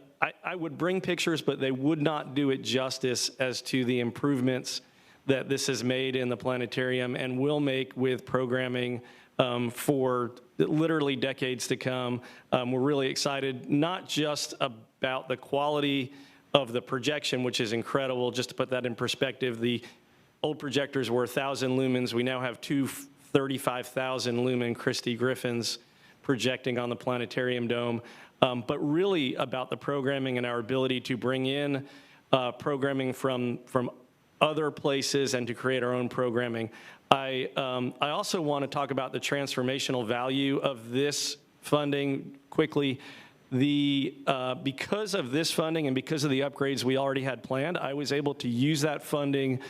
I would bring pictures, but they would not do it justice as to the improvements that this has made in the planetarium and will make with programming for literally decades to come. We're really excited, not just about the quality of the projection, which is incredible. Just to put that in perspective, the old projectors were 1,000 lumens. We now have two 35,000 lumen Christie Griffins projecting on the planetarium dome, but really about the programming and our ability to bring in programming from other places and to create our own programming. I also want to talk about the transformational value of this funding quickly. Because of this funding and because of the upgrades we already had planned, I was able to use that funding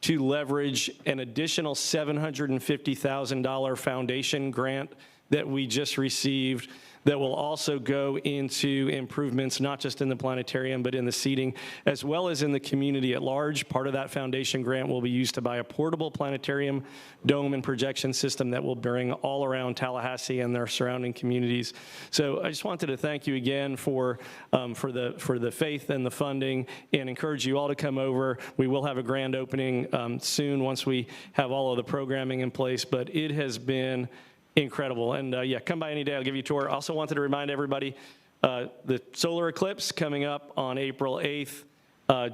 to leverage an additional $750,000 foundation grant that we just received that will also go into improvements, not just in the planetarium, but in the seating, as well as in the community at large. Part of that foundation grant will be used to buy a portable planetarium dome and projection system that will bring all around Tallahassee and their surrounding communities. So I just wanted to thank you again for the faith and the funding, and encourage you all to come over. We will have a grand opening soon once we have all of the programming in place, but it has been incredible. And yeah, come by any day. I'll give you a tour. Also wanted to remind everybody, the solar eclipse coming up on April 8th,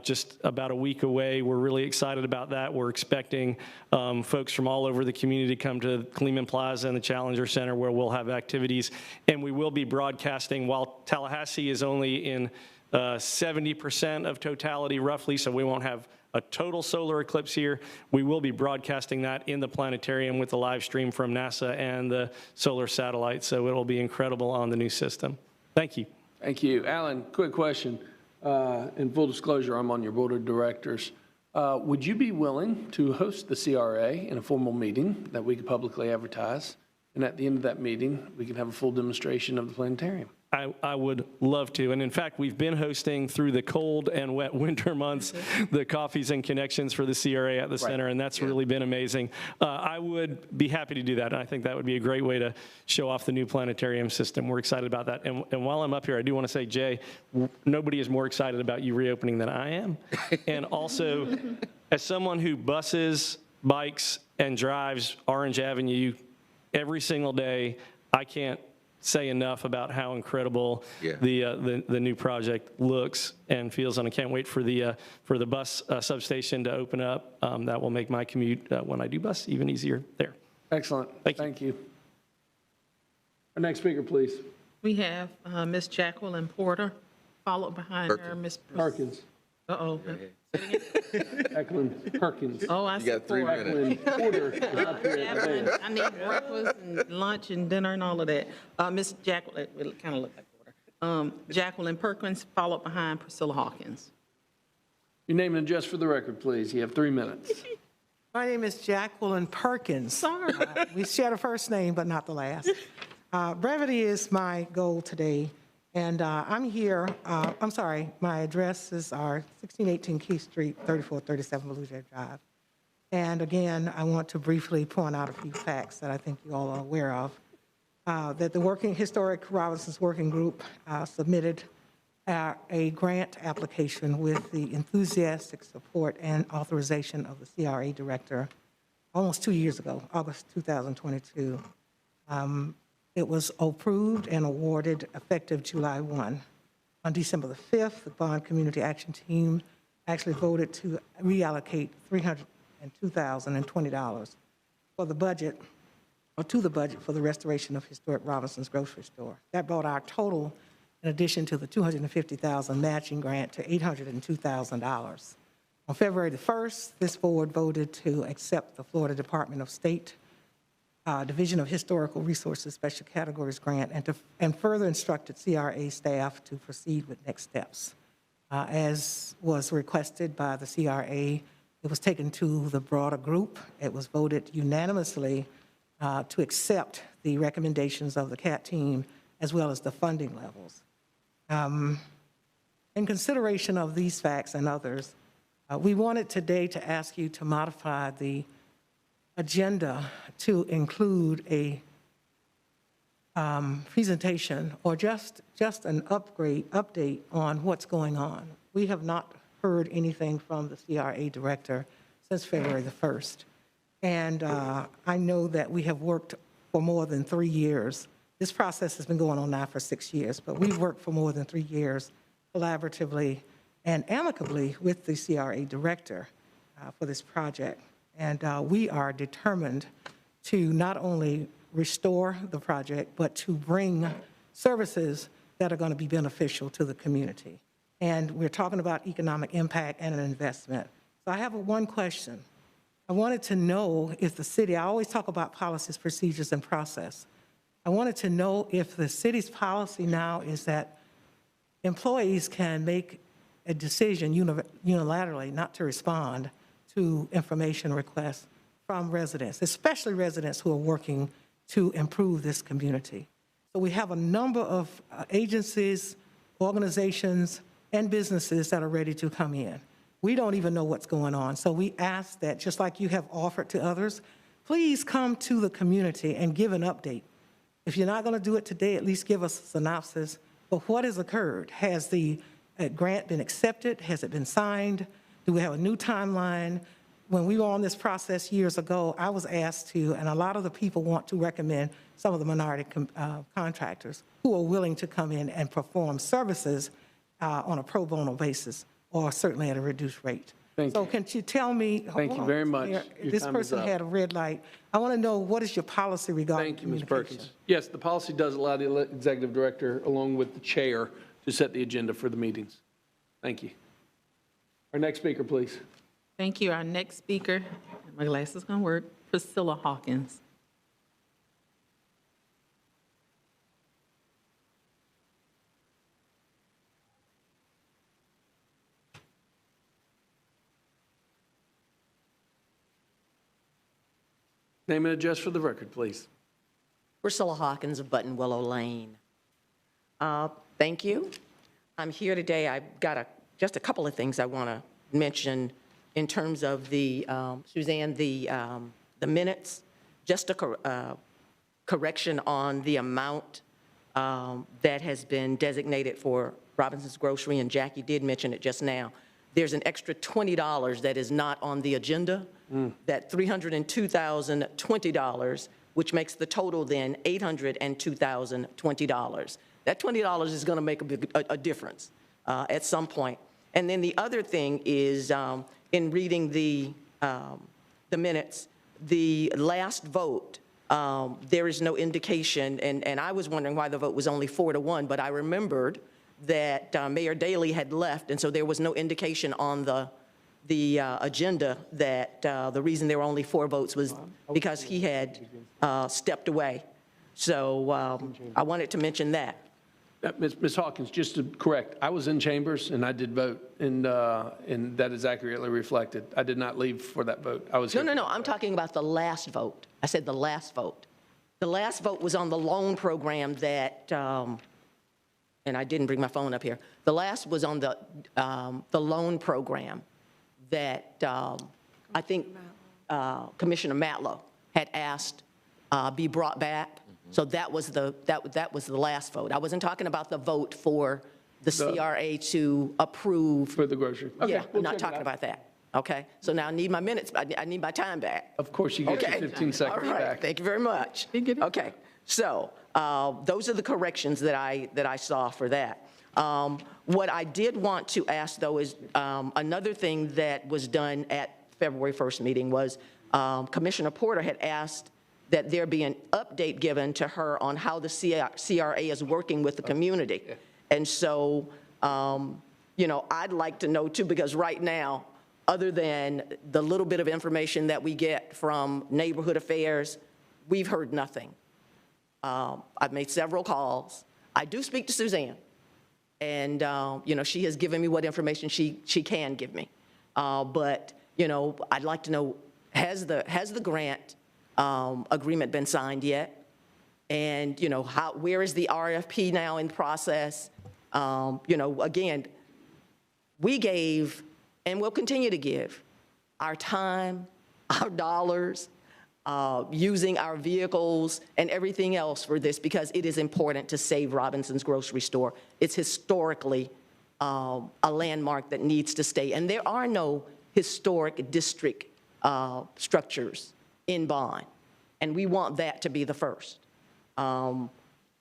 just about a week away. We're really excited about that. We're expecting folks from all over the community to come to Kleeman Plaza and the Challenger Center, where we'll have activities. And we will be broadcasting, while Tallahassee is only in 70% of totality roughly, so we won't have a total solar eclipse here. We will be broadcasting that in the planetarium with the live stream from NASA and the solar satellite, so it'll be incredible on the new system. Thank you. Thank you. Alan, quick question. In full disclosure, I'm on your board of directors. Would you be willing to host the CRA in a formal meeting that we could publicly advertise? And at the end of that meeting, we can have a full demonstration of the planetarium. I would love to. And in fact, we've been hosting through the cold and wet winter months the coffees and connections for the CRA at the center, and that's really been amazing. I would be happy to do that, and I think that would be a great way to show off the new planetarium system. We're excited about that. And while I'm up here, I do want to say, Jay, nobody is more excited about you reopening than I am. And also, as someone who buses, bikes, and drives Orange Avenue every single day, I can't say enough about how incredible the new project looks and feels, and I can't wait for the bus substation to open up. That will make my commute when I do bus even easier there. Excellent. Thank you. Our next speaker, please. We have Ms. Jacqueline Porter, followed behind her, Ms. Perkins. Uh-oh. Jacqueline Perkins. Oh, I You got 3 minutes. Jacqueline Porter is up here today. I need breakfast and lunch and dinner and all of that. Miss Jacqueline, it kind of look like Porter. Jacqueline Perkins, followed behind Priscilla Hawkins. Your name and address for the record, please. You have 3 minutes. My name is Jacqueline Perkins. Sorry. We share the first name, but not the last. Brevity is my goal today. And I'm here, I'm sorry, my addresses are 1618 Key Street, 3437 Blue Jay Drive. And again, I want to briefly point out a few facts that I think you all are aware of. that the Historic Robinson's Working Group submitted a grant application with the enthusiastic support and authorization of the CRA director almost 2 years ago, August 2022. It was approved and awarded effective July 1. On December the 5th, the Bond Community Action Team actually voted to reallocate $302,020 for the budget, or to the budget for the restoration of historic Robinson's grocery store. That brought our total, in addition to the $250,000 matching grant, to $802,000. On February the 1st, this board voted to accept the Florida Department of State Division of Historical Resources Special Categories grant and further instructed CRA staff to proceed with next steps. As was requested by the CRA, it was taken to the broader group. It was voted unanimously to accept the recommendations of the CAT team as well as the funding levels. In consideration of these facts and others, we wanted today to ask you to modify the agenda to include a presentation or just an update on what's going on. We have not heard anything from the CRA director since February the 1st. And I know that we have worked for more than 3 years. This process has been going on now for 6 years, but we've worked for more than 3 years collaboratively and amicably with the CRA director for this project. And we are determined to not only restore the project, but to bring services that are going to be beneficial to the community. And we're talking about economic impact and an investment. So I have one question. I wanted to know if the city, I always talk about policies, procedures, and process. I wanted to know if the city's policy now is that employees can make a decision unilaterally not to respond to information requests from residents, especially residents who are working to improve this community. So we have a number of agencies, organizations, and businesses that are ready to come in. We don't even know what's going on. So we ask that, just like you have offered to others, please come to the community and give an update. If you're not going to do it today, at least give us a synopsis of what has occurred. Has the grant been accepted? Has it been signed? Do we have a new timeline? When we were on this process years ago, I was asked to, and a lot of the people want to recommend some of the minority contractors who are willing to come in and perform services on a pro bono basis, or certainly at a reduced rate. Thank so you. can you tell me? Thank you very much. Your This time is person up. had a red light. I want to know, what is your policy regarding Thank you, Ms. communication? Perkins. Yes, the policy does allow the executive director, along with the chair, to set the agenda for the meetings. Thank you. Our next speaker, please. Thank you. Our next speaker, my glasses gonna work, Priscilla Hawkins. Name and address for the record, please. Priscilla Hawkins of Button Willow Lane. Thank you. I'm here today. I've got just a couple of things I want to mention in terms of the, Suzanne, the minutes. Just a correction on the amount that has been designated for Robinson's Grocery, and Jackie did mention it just now. There's an extra $20 that is not on the agenda, that $302,020, which makes the total then $802,020. That $20 is going to make a difference at some point. And then the other thing is, in reading the minutes, the last vote, there is no indication, and I was wondering why the vote was only 4-1, but I remembered that Mayor Daley had left, and so there was no indication on the agenda that the reason there were only 4 votes was because he had stepped away. So I wanted to mention that. Ms. Hawkins, just to correct, I was in chambers and I did vote, and that is accurately reflected. I did not leave for that vote. I was No, I'm talking about the last vote. I said the last vote. The last vote was on the loan program that, and I didn't bring my phone up here. The last was on the loan program that I think Commissioner Matlow had asked be brought back. So that was that was the last vote. I wasn't talking about the vote for the CRA to approve. For the grocery. Okay, Yeah, we'll I'm not check it talking out. about that. Okay, so now I need my minutes, I need my time back. Of course, you get your Okay. 15 seconds All right, back. thank you very much. Okay, so those are the corrections that I saw for that. What I did want to ask, though, is another thing that was done at February 1st meeting was Commissioner Porter had asked that there be an update given to her on how the CRA is working with the community. And so, you know, I'd like to know, too, because right now, other than the little bit of information that we get from Neighborhood Affairs, we've heard nothing. I've made several calls. I do speak to Suzanne, and, you know, she has given me what information she can give me. But, you know, I'd like to know, has the grant agreement been signed yet? And, you know, where is the RFP now in process? You know, again, we gave and will continue to give our time, our dollars, using our vehicles and everything else for this because it is important to save Robinson's Grocery Store. It's historically a landmark that needs to stay. And there are no historic district structures in Bond, and we want that to be the first.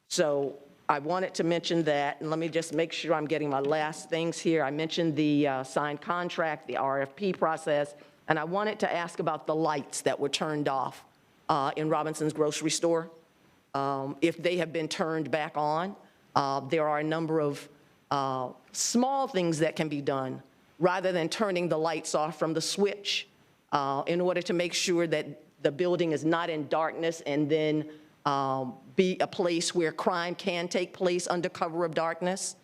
So I wanted to mention that, and let me just make sure I'm getting my last things here. I mentioned the signed contract, the RFP process, and I wanted to ask about the lights that were turned off in Robinson's Grocery Store. If they have been turned back on, there are a number of small things that can be done rather than turning the lights off from the switch in order to make sure that the building is not in darkness and then be a place where crime can take place under cover of darkness.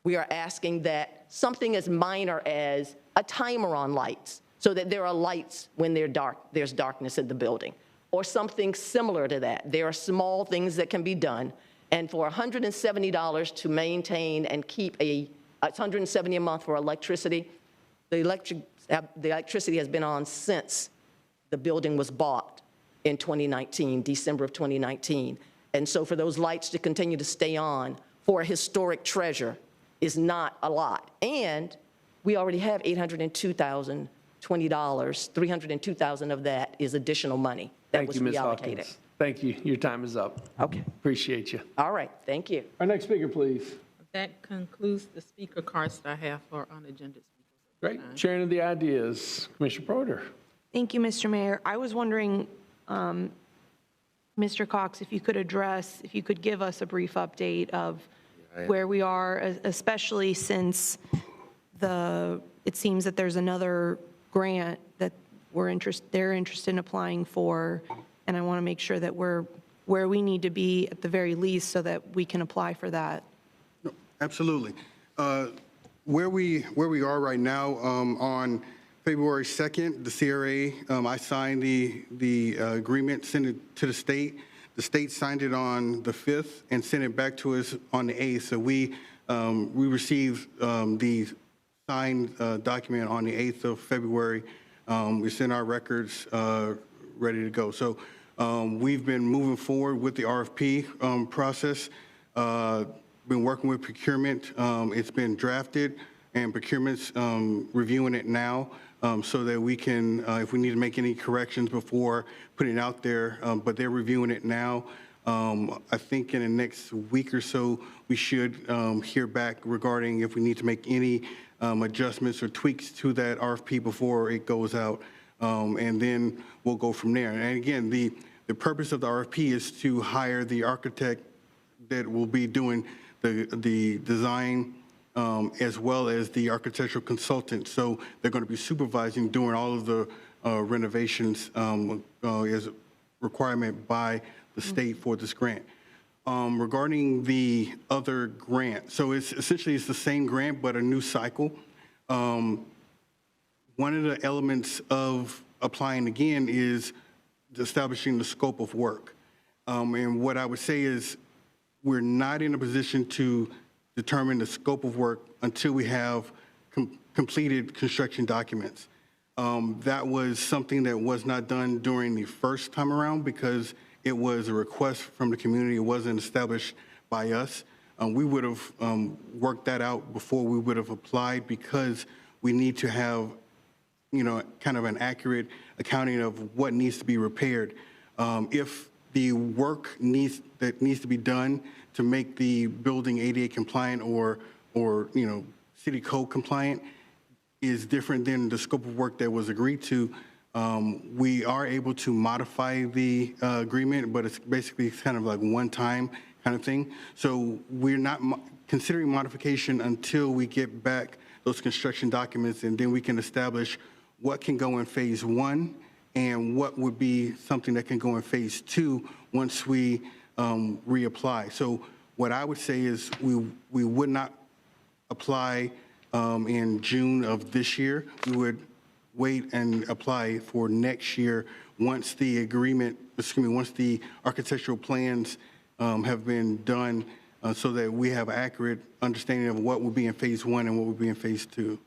We are asking that something as minor as a timer on lights so that there are lights when there's darkness in the building, or something similar to that. There are small things that can be done, and for $170 to maintain and keep it's $170 a month for electricity. The electricity has been on since the building was bought in 2019, December of 2019. And so for those lights to continue to stay on for a historic treasure is not a lot. And we already have $802,020. $302,000 of that is additional money that was reallocated. Hawkins. Thank you. Your time is up. Okay. Appreciate you. All right, thank you. Our next speaker, please. That concludes the speaker cards that I have for unagenda speakers. Great. Sharing of the ideas. Commissioner Porter. Thank you, Mr. Mayor. I was wondering, Mr. Cox, if you could give us a brief update of where we are, especially since it seems that there's another grant that they're interested in applying for, and I want to make sure that we're where we need to be at the very least so that we can apply for that. Absolutely. Where we are right now, on February 2nd, the CRA, I signed the agreement, sent it to the state. The state signed it on the 5th and sent it back to us on the 8th. So we received the signed document on the 8th of February. It's in our records, ready to go. So we've been moving forward with the RFP process. Been working with procurement. It's been drafted, and procurement's reviewing it now so that we can, if we need to make any corrections before putting it out there, but they're reviewing it now. I think in the next week or so, we should hear back regarding if we need to make any adjustments or tweaks to that RFP before it goes out, and then we'll go from there. And again, the purpose of the RFP is to hire the architect that will be doing the design as well as the architectural consultant. So they're going to be supervising doing all of the renovations as a requirement by the state for this grant. Regarding the other grant, so it's essentially the same grant but a new cycle. One of the elements of applying again is establishing the scope of work. And what I would say is we're not in a position to determine the scope of work until we have completed construction documents. That was something that was not done during the first time around because it was a request from the community. It wasn't established by us. We would have worked that out before we would have applied because we need to have, kind of an accurate accounting of what needs to be repaired. If the work that needs to be done to make the building ADA compliant or city code compliant is different than the scope of work that was agreed to, we are able to modify the agreement, but it's basically kind of like one-time kind of thing. So we're not considering modification until we get back those construction documents, and then we can establish what can go in phase 1 and what would be something that can go in phase 2 once we reapply. So what I would say is we would not apply in June of this year. We would wait and apply for next year once the once the architectural plans have been done, so that we have accurate understanding of what will be in phase 1 and what will be in phase 2.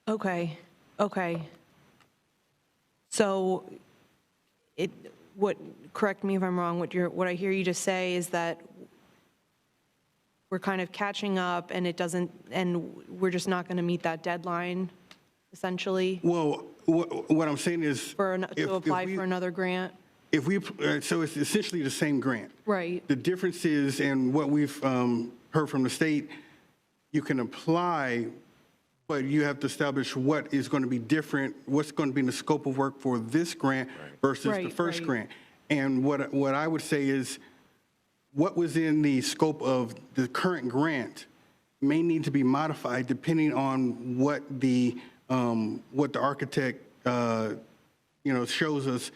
Okay. So correct me if I'm wrong, what I hear you just say is that we're kind of catching up and we're just not going to meet that deadline, essentially? Well, what I'm saying is to apply for another grant? So it's essentially the same grant. Right. The difference is, and what we've heard from the state, you can apply, but you have to establish what is going to be different, what's going to be in the scope of work for this grant versus the first grant. And what I would say is, what was in the scope of the current grant may need to be modified depending on what the architect shows us.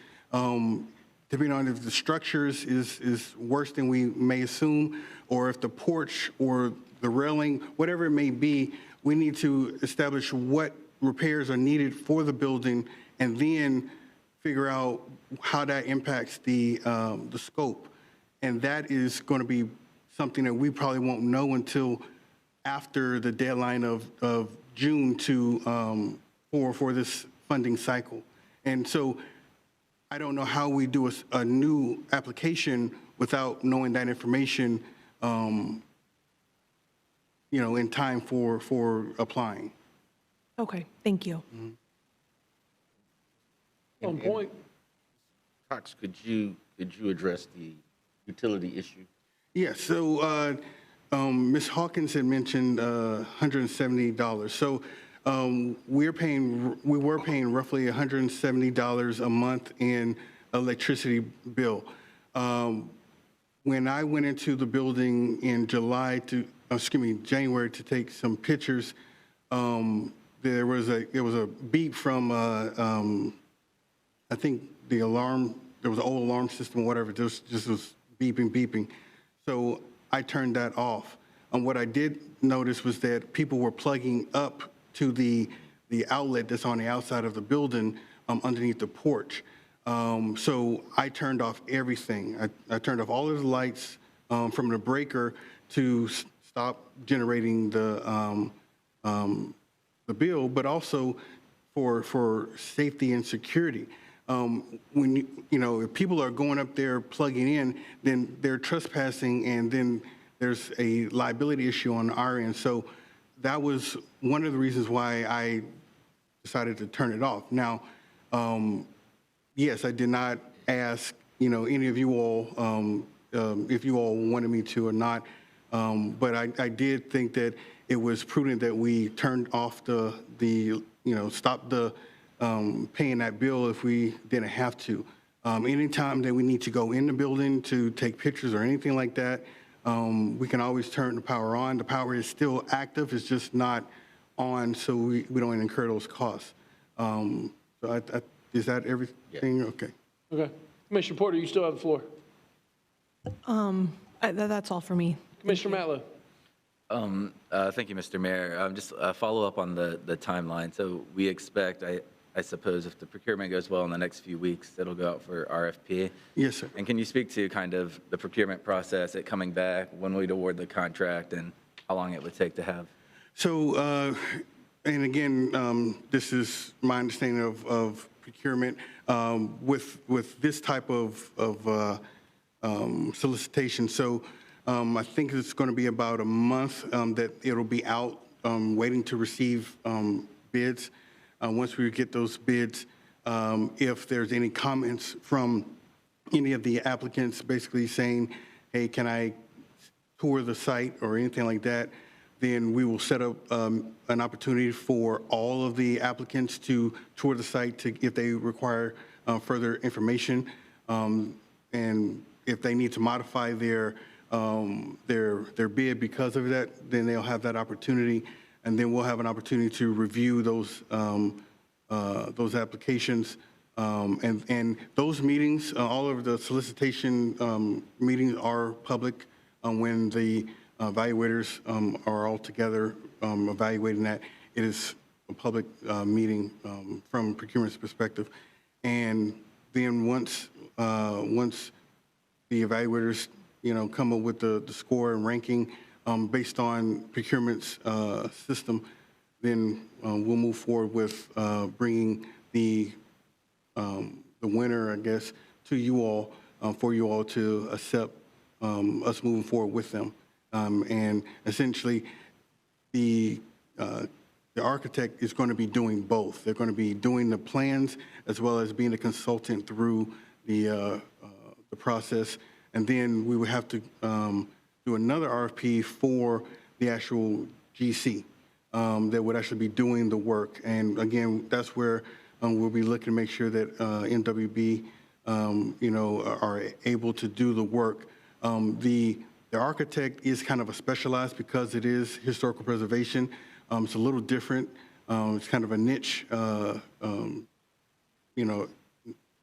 Depending on if the structures is worse than we may assume, or if the porch or the railing, whatever it may be, we need to establish what repairs are needed for the building and then figure out how that impacts the scope. And that is going to be something that we probably won't know until after the deadline of June for this funding cycle. And so I don't know how we do a new application without knowing that information, in time for applying. Okay, thank you. On point. Cox, could you address the utility issue? Yes, so Ms. Hawkins had mentioned $170. So we were paying roughly $170 a month in electricity bill. When I went into the building in January to take some pictures, there was a beep from I think the alarm. There was an old alarm system, whatever. Just was beeping. So I turned that off. And what I did notice was that people were plugging up to the outlet that's on the outside of the building underneath the porch. So I turned off everything. I turned off all of the lights from the breaker to stop generating the bill, but also for safety and security. When if people are going up there plugging in, then they're trespassing, and then there's a liability issue on our end. So that was one of the reasons why I decided to turn it off. Now, yes, I did not ask any of you all if you all wanted me to or not, but I did think that it was prudent that we turned off stopped the paying that bill if we didn't have to. Anytime that we need to go in the building to take pictures or anything like that, we can always turn the power on. The power is still active, it's just not on, so we don't incur those costs. So is that everything? Yeah. Okay. Commissioner Porter, you still have the floor. That's all for me. Commissioner Matlow. Thank you, Mr. Mayor. Just a follow-up on the timeline. So we expect, I suppose, if the procurement goes well in the next few weeks, it'll go out for RFP. Yes, sir. And can you speak to kind of the procurement process, it coming back, when we'd award the contract, and how long it would take to have? So, and again, this is my understanding of procurement. With this type of solicitation. So I think it's going to be about a month that it'll be out, waiting to receive bids. Once we get those bids, if there's any comments from any of the applicants basically saying, hey, can I tour the site or anything like that, then we will set up an opportunity for all of the applicants to tour the site if they require further information. And if they need to modify their bid because of that, then they'll have that opportunity. And then we'll have an opportunity to review those applications. And those meetings, all of the solicitation meetings are public when the evaluators are all together evaluating that. It is a public meeting from procurement's perspective. And then once the evaluators, come up with the score and ranking based on procurement's system, then we'll move forward with bringing the winner, I guess, to you all for you all to accept us moving forward with them. And essentially, the architect is going to be doing both. They're going to be doing the plans as well as being a consultant through the process. And then we would have to do another RFP for the actual GC that would actually be doing the work. And again, that's where we'll be looking to make sure that NWB, are able to do the work. The architect is kind of a specialized because it is historical preservation. It's a little different. It's kind of a niche,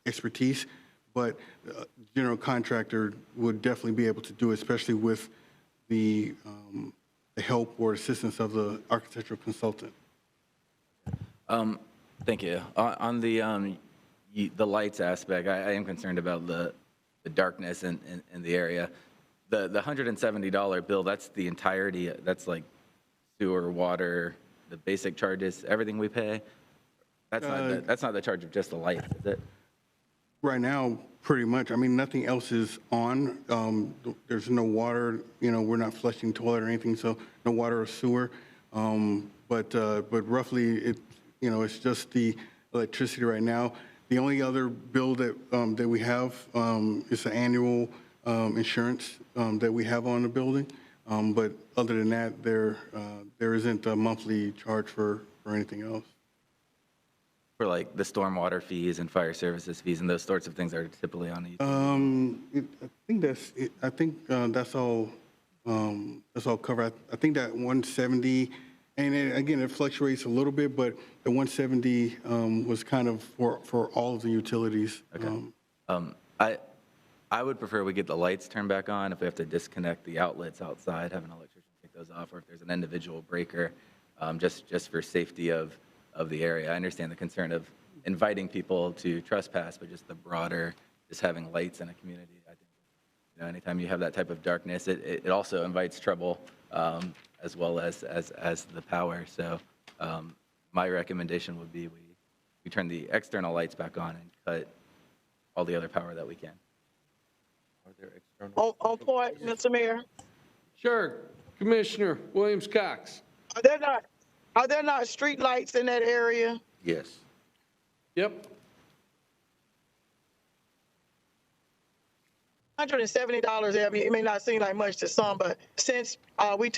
expertise, but general contractor would definitely be able to do it, especially with the help or assistance of the architectural consultant. Thank you. On the lights aspect, I am concerned about the darkness in the area. The $170 bill, that's the entirety, that's like sewer, water, the basic charges, everything we pay? That's not the charge of just the lights, is it? Right now, pretty much. I mean, nothing else is on. There's no water, we're not flushing toilet or anything, so no water or sewer. But roughly, it's just the electricity right now. The only other bill that we have is the annual insurance that we have on the building. But other than that, there isn't a monthly charge for anything else. For like the stormwater fees and fire services fees and those sorts of things are typically on these? I think that's all covered. I think that 170, and again, it fluctuates a little bit, but the 170 was kind of for all of the utilities. Okay. I would prefer we get the lights turned back on. If we have to disconnect the outlets outside, have an electrician take those off, or if there's an individual breaker, just for safety of the area. I understand the concern of inviting people to trespass, but just the broader, just having lights in a community. I think, anytime you have that type of darkness, it also invites trouble as well as the power. So my recommendation would be we turn the external lights back on and cut all the other power that we can. Are there external? On point, Mr. Mayor. Sure. Commissioner Williams-Cox. Are there not street lights in that area? Yes. Yep. $170, I mean, it may not seem like much to some, but since we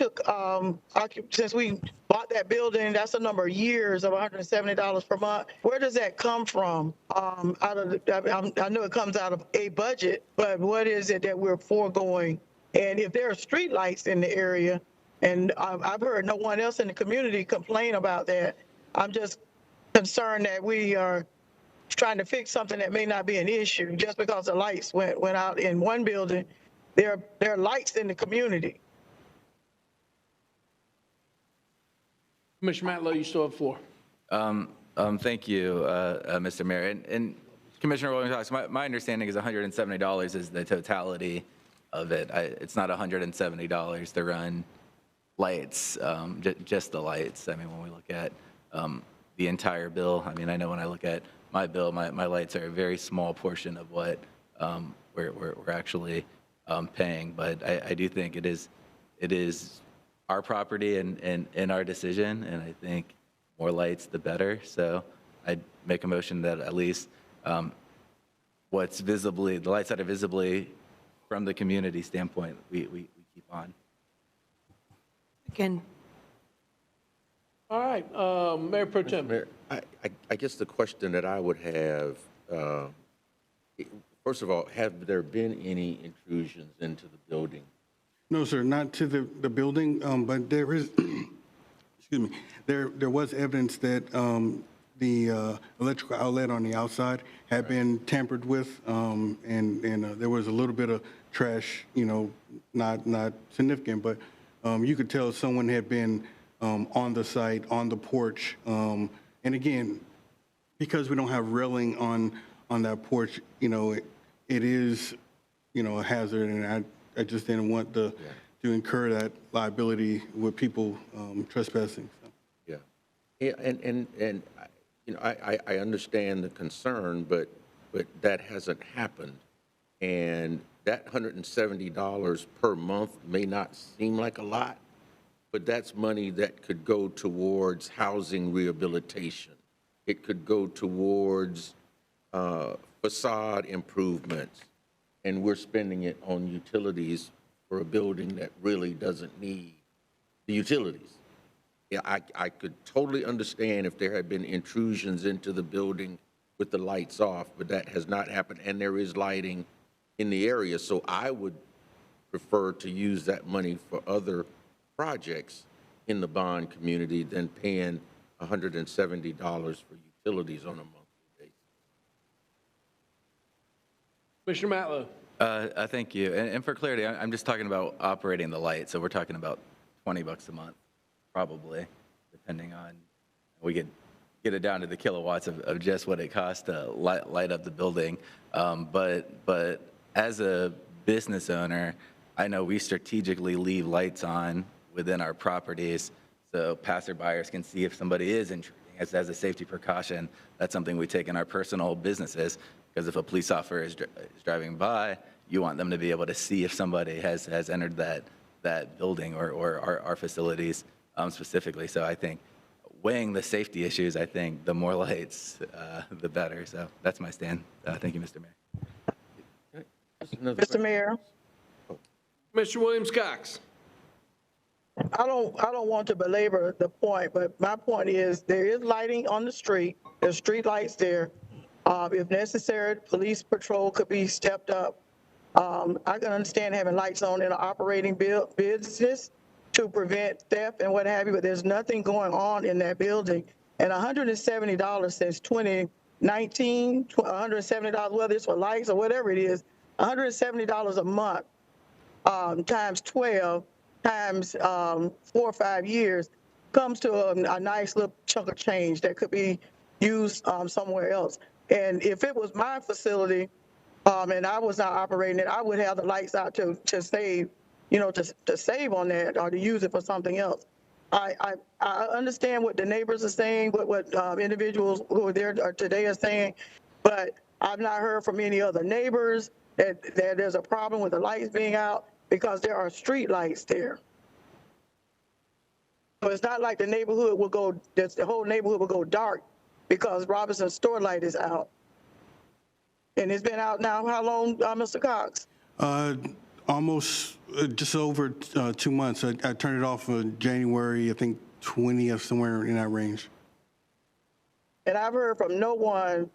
bought that building, that's a number of years of $170 per month. Where does that come from? I know it comes out of a budget, but what is it that we're foregoing? And if there are street lights in the area, and I've heard no one else in the community complain about that, I'm just concerned that we are trying to fix something that may not be an issue just because the lights went out in one building. There are lights in the community. Commissioner Matlow, you still have the floor. Thank you, Mr. Mayor. And Commissioner Williams, my understanding is $170 is the totality of it. It's not $170 to run lights, just the lights. I mean, when we look at the entire bill. I mean, I know when I look at my bill, my lights are a very small portion of what we're actually paying. But I do think it is our property and our decision, and I think more lights, the better. So I'd make a motion that at least what's visibly, the lights that are visibly from the community standpoint, we keep on. Again, All right, Mayor Pro Tem. Mayor, I guess the question that I would have, first of all, have there been any intrusions into the building? No, sir, not to the building, but there is, excuse me, there was evidence that the electrical outlet on the outside had been tampered with, and there was a little bit of trash, not significant, but you could tell someone had been on the site, on the porch. And again, because we don't have railing on that porch, it is, a hazard, and I just didn't want to incur that liability with people trespassing. So. Yeah, and I understand the concern, but that hasn't happened, and that $170 per month may not seem like a lot, but that's money that could go towards housing rehabilitation. It could go towards facade improvements, and we're spending it on utilities for a building that really doesn't need the utilities. Yeah, I could totally understand if there had been intrusions into the building with the lights off, but that has not happened, and there is lighting in the area. So I would prefer to use that money for other projects in the bond community than paying $170 for utilities on a monthly basis. Commissioner Matlow. Thank you. And for clarity, I'm just talking about operating the light. So we're talking about $20 a month, probably, depending on, we could get it down to the kilowatts of just what it costs to light up the building. But as a business owner, I know we strategically leave lights on within our properties so passerbyers can see if somebody is intruding. As a safety precaution, that's something we take in our personal businesses, because if a police officer is driving by, you want them to be able to see if somebody has entered that building or our facilities specifically. So I think weighing the safety issues, I think the more lights, the better. So that's my stand. Thank you, Mr. Mayor. Mr. Mayor, Mr. Williams-Cox. I don't want to belabor the point, but my point is there is lighting on the street. There's street lights there. If necessary, police patrol could be stepped up. I can understand having lights on in an operating business to prevent theft and what have you, but there's nothing going on in that building. And $170 since 2019, $170, whether it's for lights or whatever it is, $170 a month times 12 times 4 or 5 years comes to a nice little chunk of change that could be used somewhere else. And if it was my facility and I was not operating it, I would have the lights out to save, to save on that or to use it for something else. I understand what the neighbors are saying, what individuals who are there today are saying, but I've not heard from any other neighbors that there's a problem with the lights being out, because there are street lights there. So it's not like the neighborhood will go, the whole neighborhood will go dark because Robinson's store light is out. And it's been out now, how long, Mr. Cox? Almost just over 2 months. I turned it off in January, I think 20th, somewhere in that range. And I've heard from no one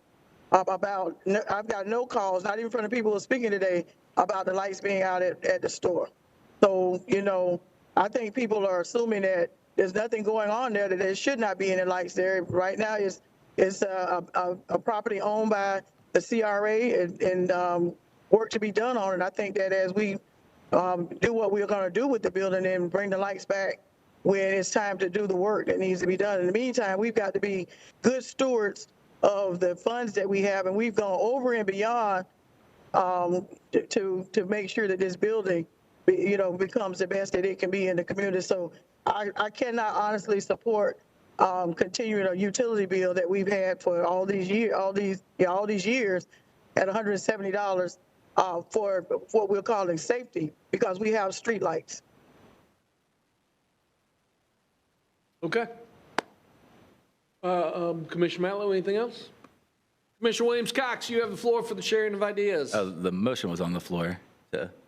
about, I've got no calls, not even from the people who are speaking today, about the lights being out at the store. So, I think people are assuming that there's nothing going on there, that there should not be any lights there. Right now, it's a property owned by the CRA and work to be done on it. I think that as we do what we're going to do with the building and bring the lights back when it's time to do the work that needs to be done. In the meantime, we've got to be good stewards of the funds that we have, and we've gone over and beyond to make sure that this building, becomes the best that it can be in the community. So I cannot honestly support continuing a utility bill that we've had for all these years at $170 for what we're calling safety, because we have streetlights. Okay. Commissioner Matlow, anything else? Commissioner Williams-Cox, you have the floor for the sharing of ideas. The motion was on the floor.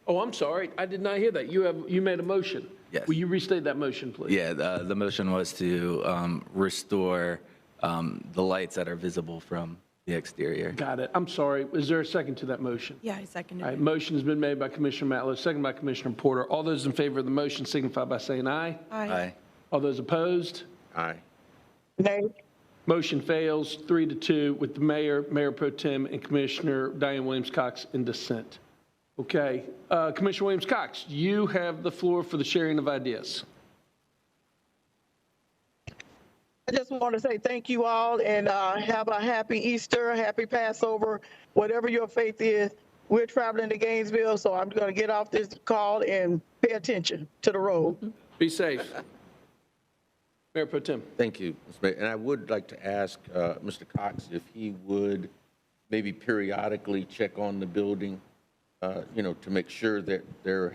Oh, I'm sorry. I did not hear that. You made a motion. Yes. Will you restate that motion, please? Yeah, the motion was to restore the lights that are visible from the exterior. Got it. I'm sorry. Is there a second to that motion? Yeah, I seconded All right, it. motion has been made by Commissioner Matlow, second by Commissioner Porter. All those in favor of the motion signify by saying aye. Aye. All those opposed? Aye. Nay. Motion fails 3-2 with the mayor, Mayor Pro Tem, and Commissioner Diane Williams-Cox in dissent. Okay. Commissioner Williams-Cox, you have the floor for the sharing of ideas. I just want to say thank you all, and have a happy Easter, happy Passover, whatever your faith is. We're traveling to Gainesville, so I'm going to get off this call and pay attention to the road. Be safe. Mayor Pro Tem. Thank you, Mr. Mayor. And I would like to ask Mr. Cox if he would maybe periodically check on the building, to make sure that there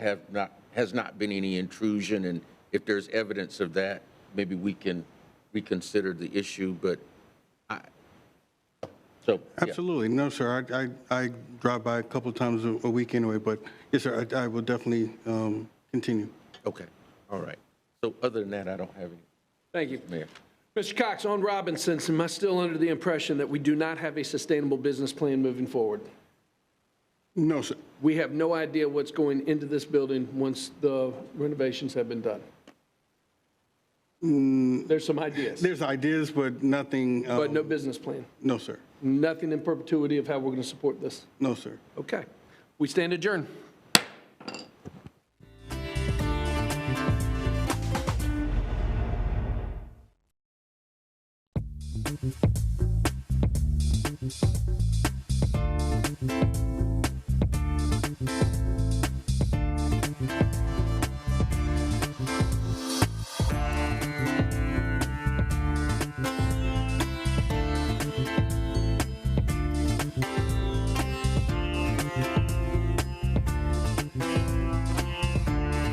has not been any intrusion, and if there's evidence of that, maybe we can reconsider the issue. But yeah. Absolutely. No, sir. I drive by a couple of times a week anyway, but yes, sir, I will definitely continue. Okay. All right. So other than that, I don't have any. Thank you. Mayor. Mr. Cox, on Robinson, am I still under the impression that we do not have a sustainable business plan moving forward? No, sir. We have no idea what's going into this building once the renovations have been done. There's some ideas. There's ideas, but nothing. But no business plan. No, sir. Nothing in perpetuity of how we're going to support this. No, sir. Okay. We stand adjourned.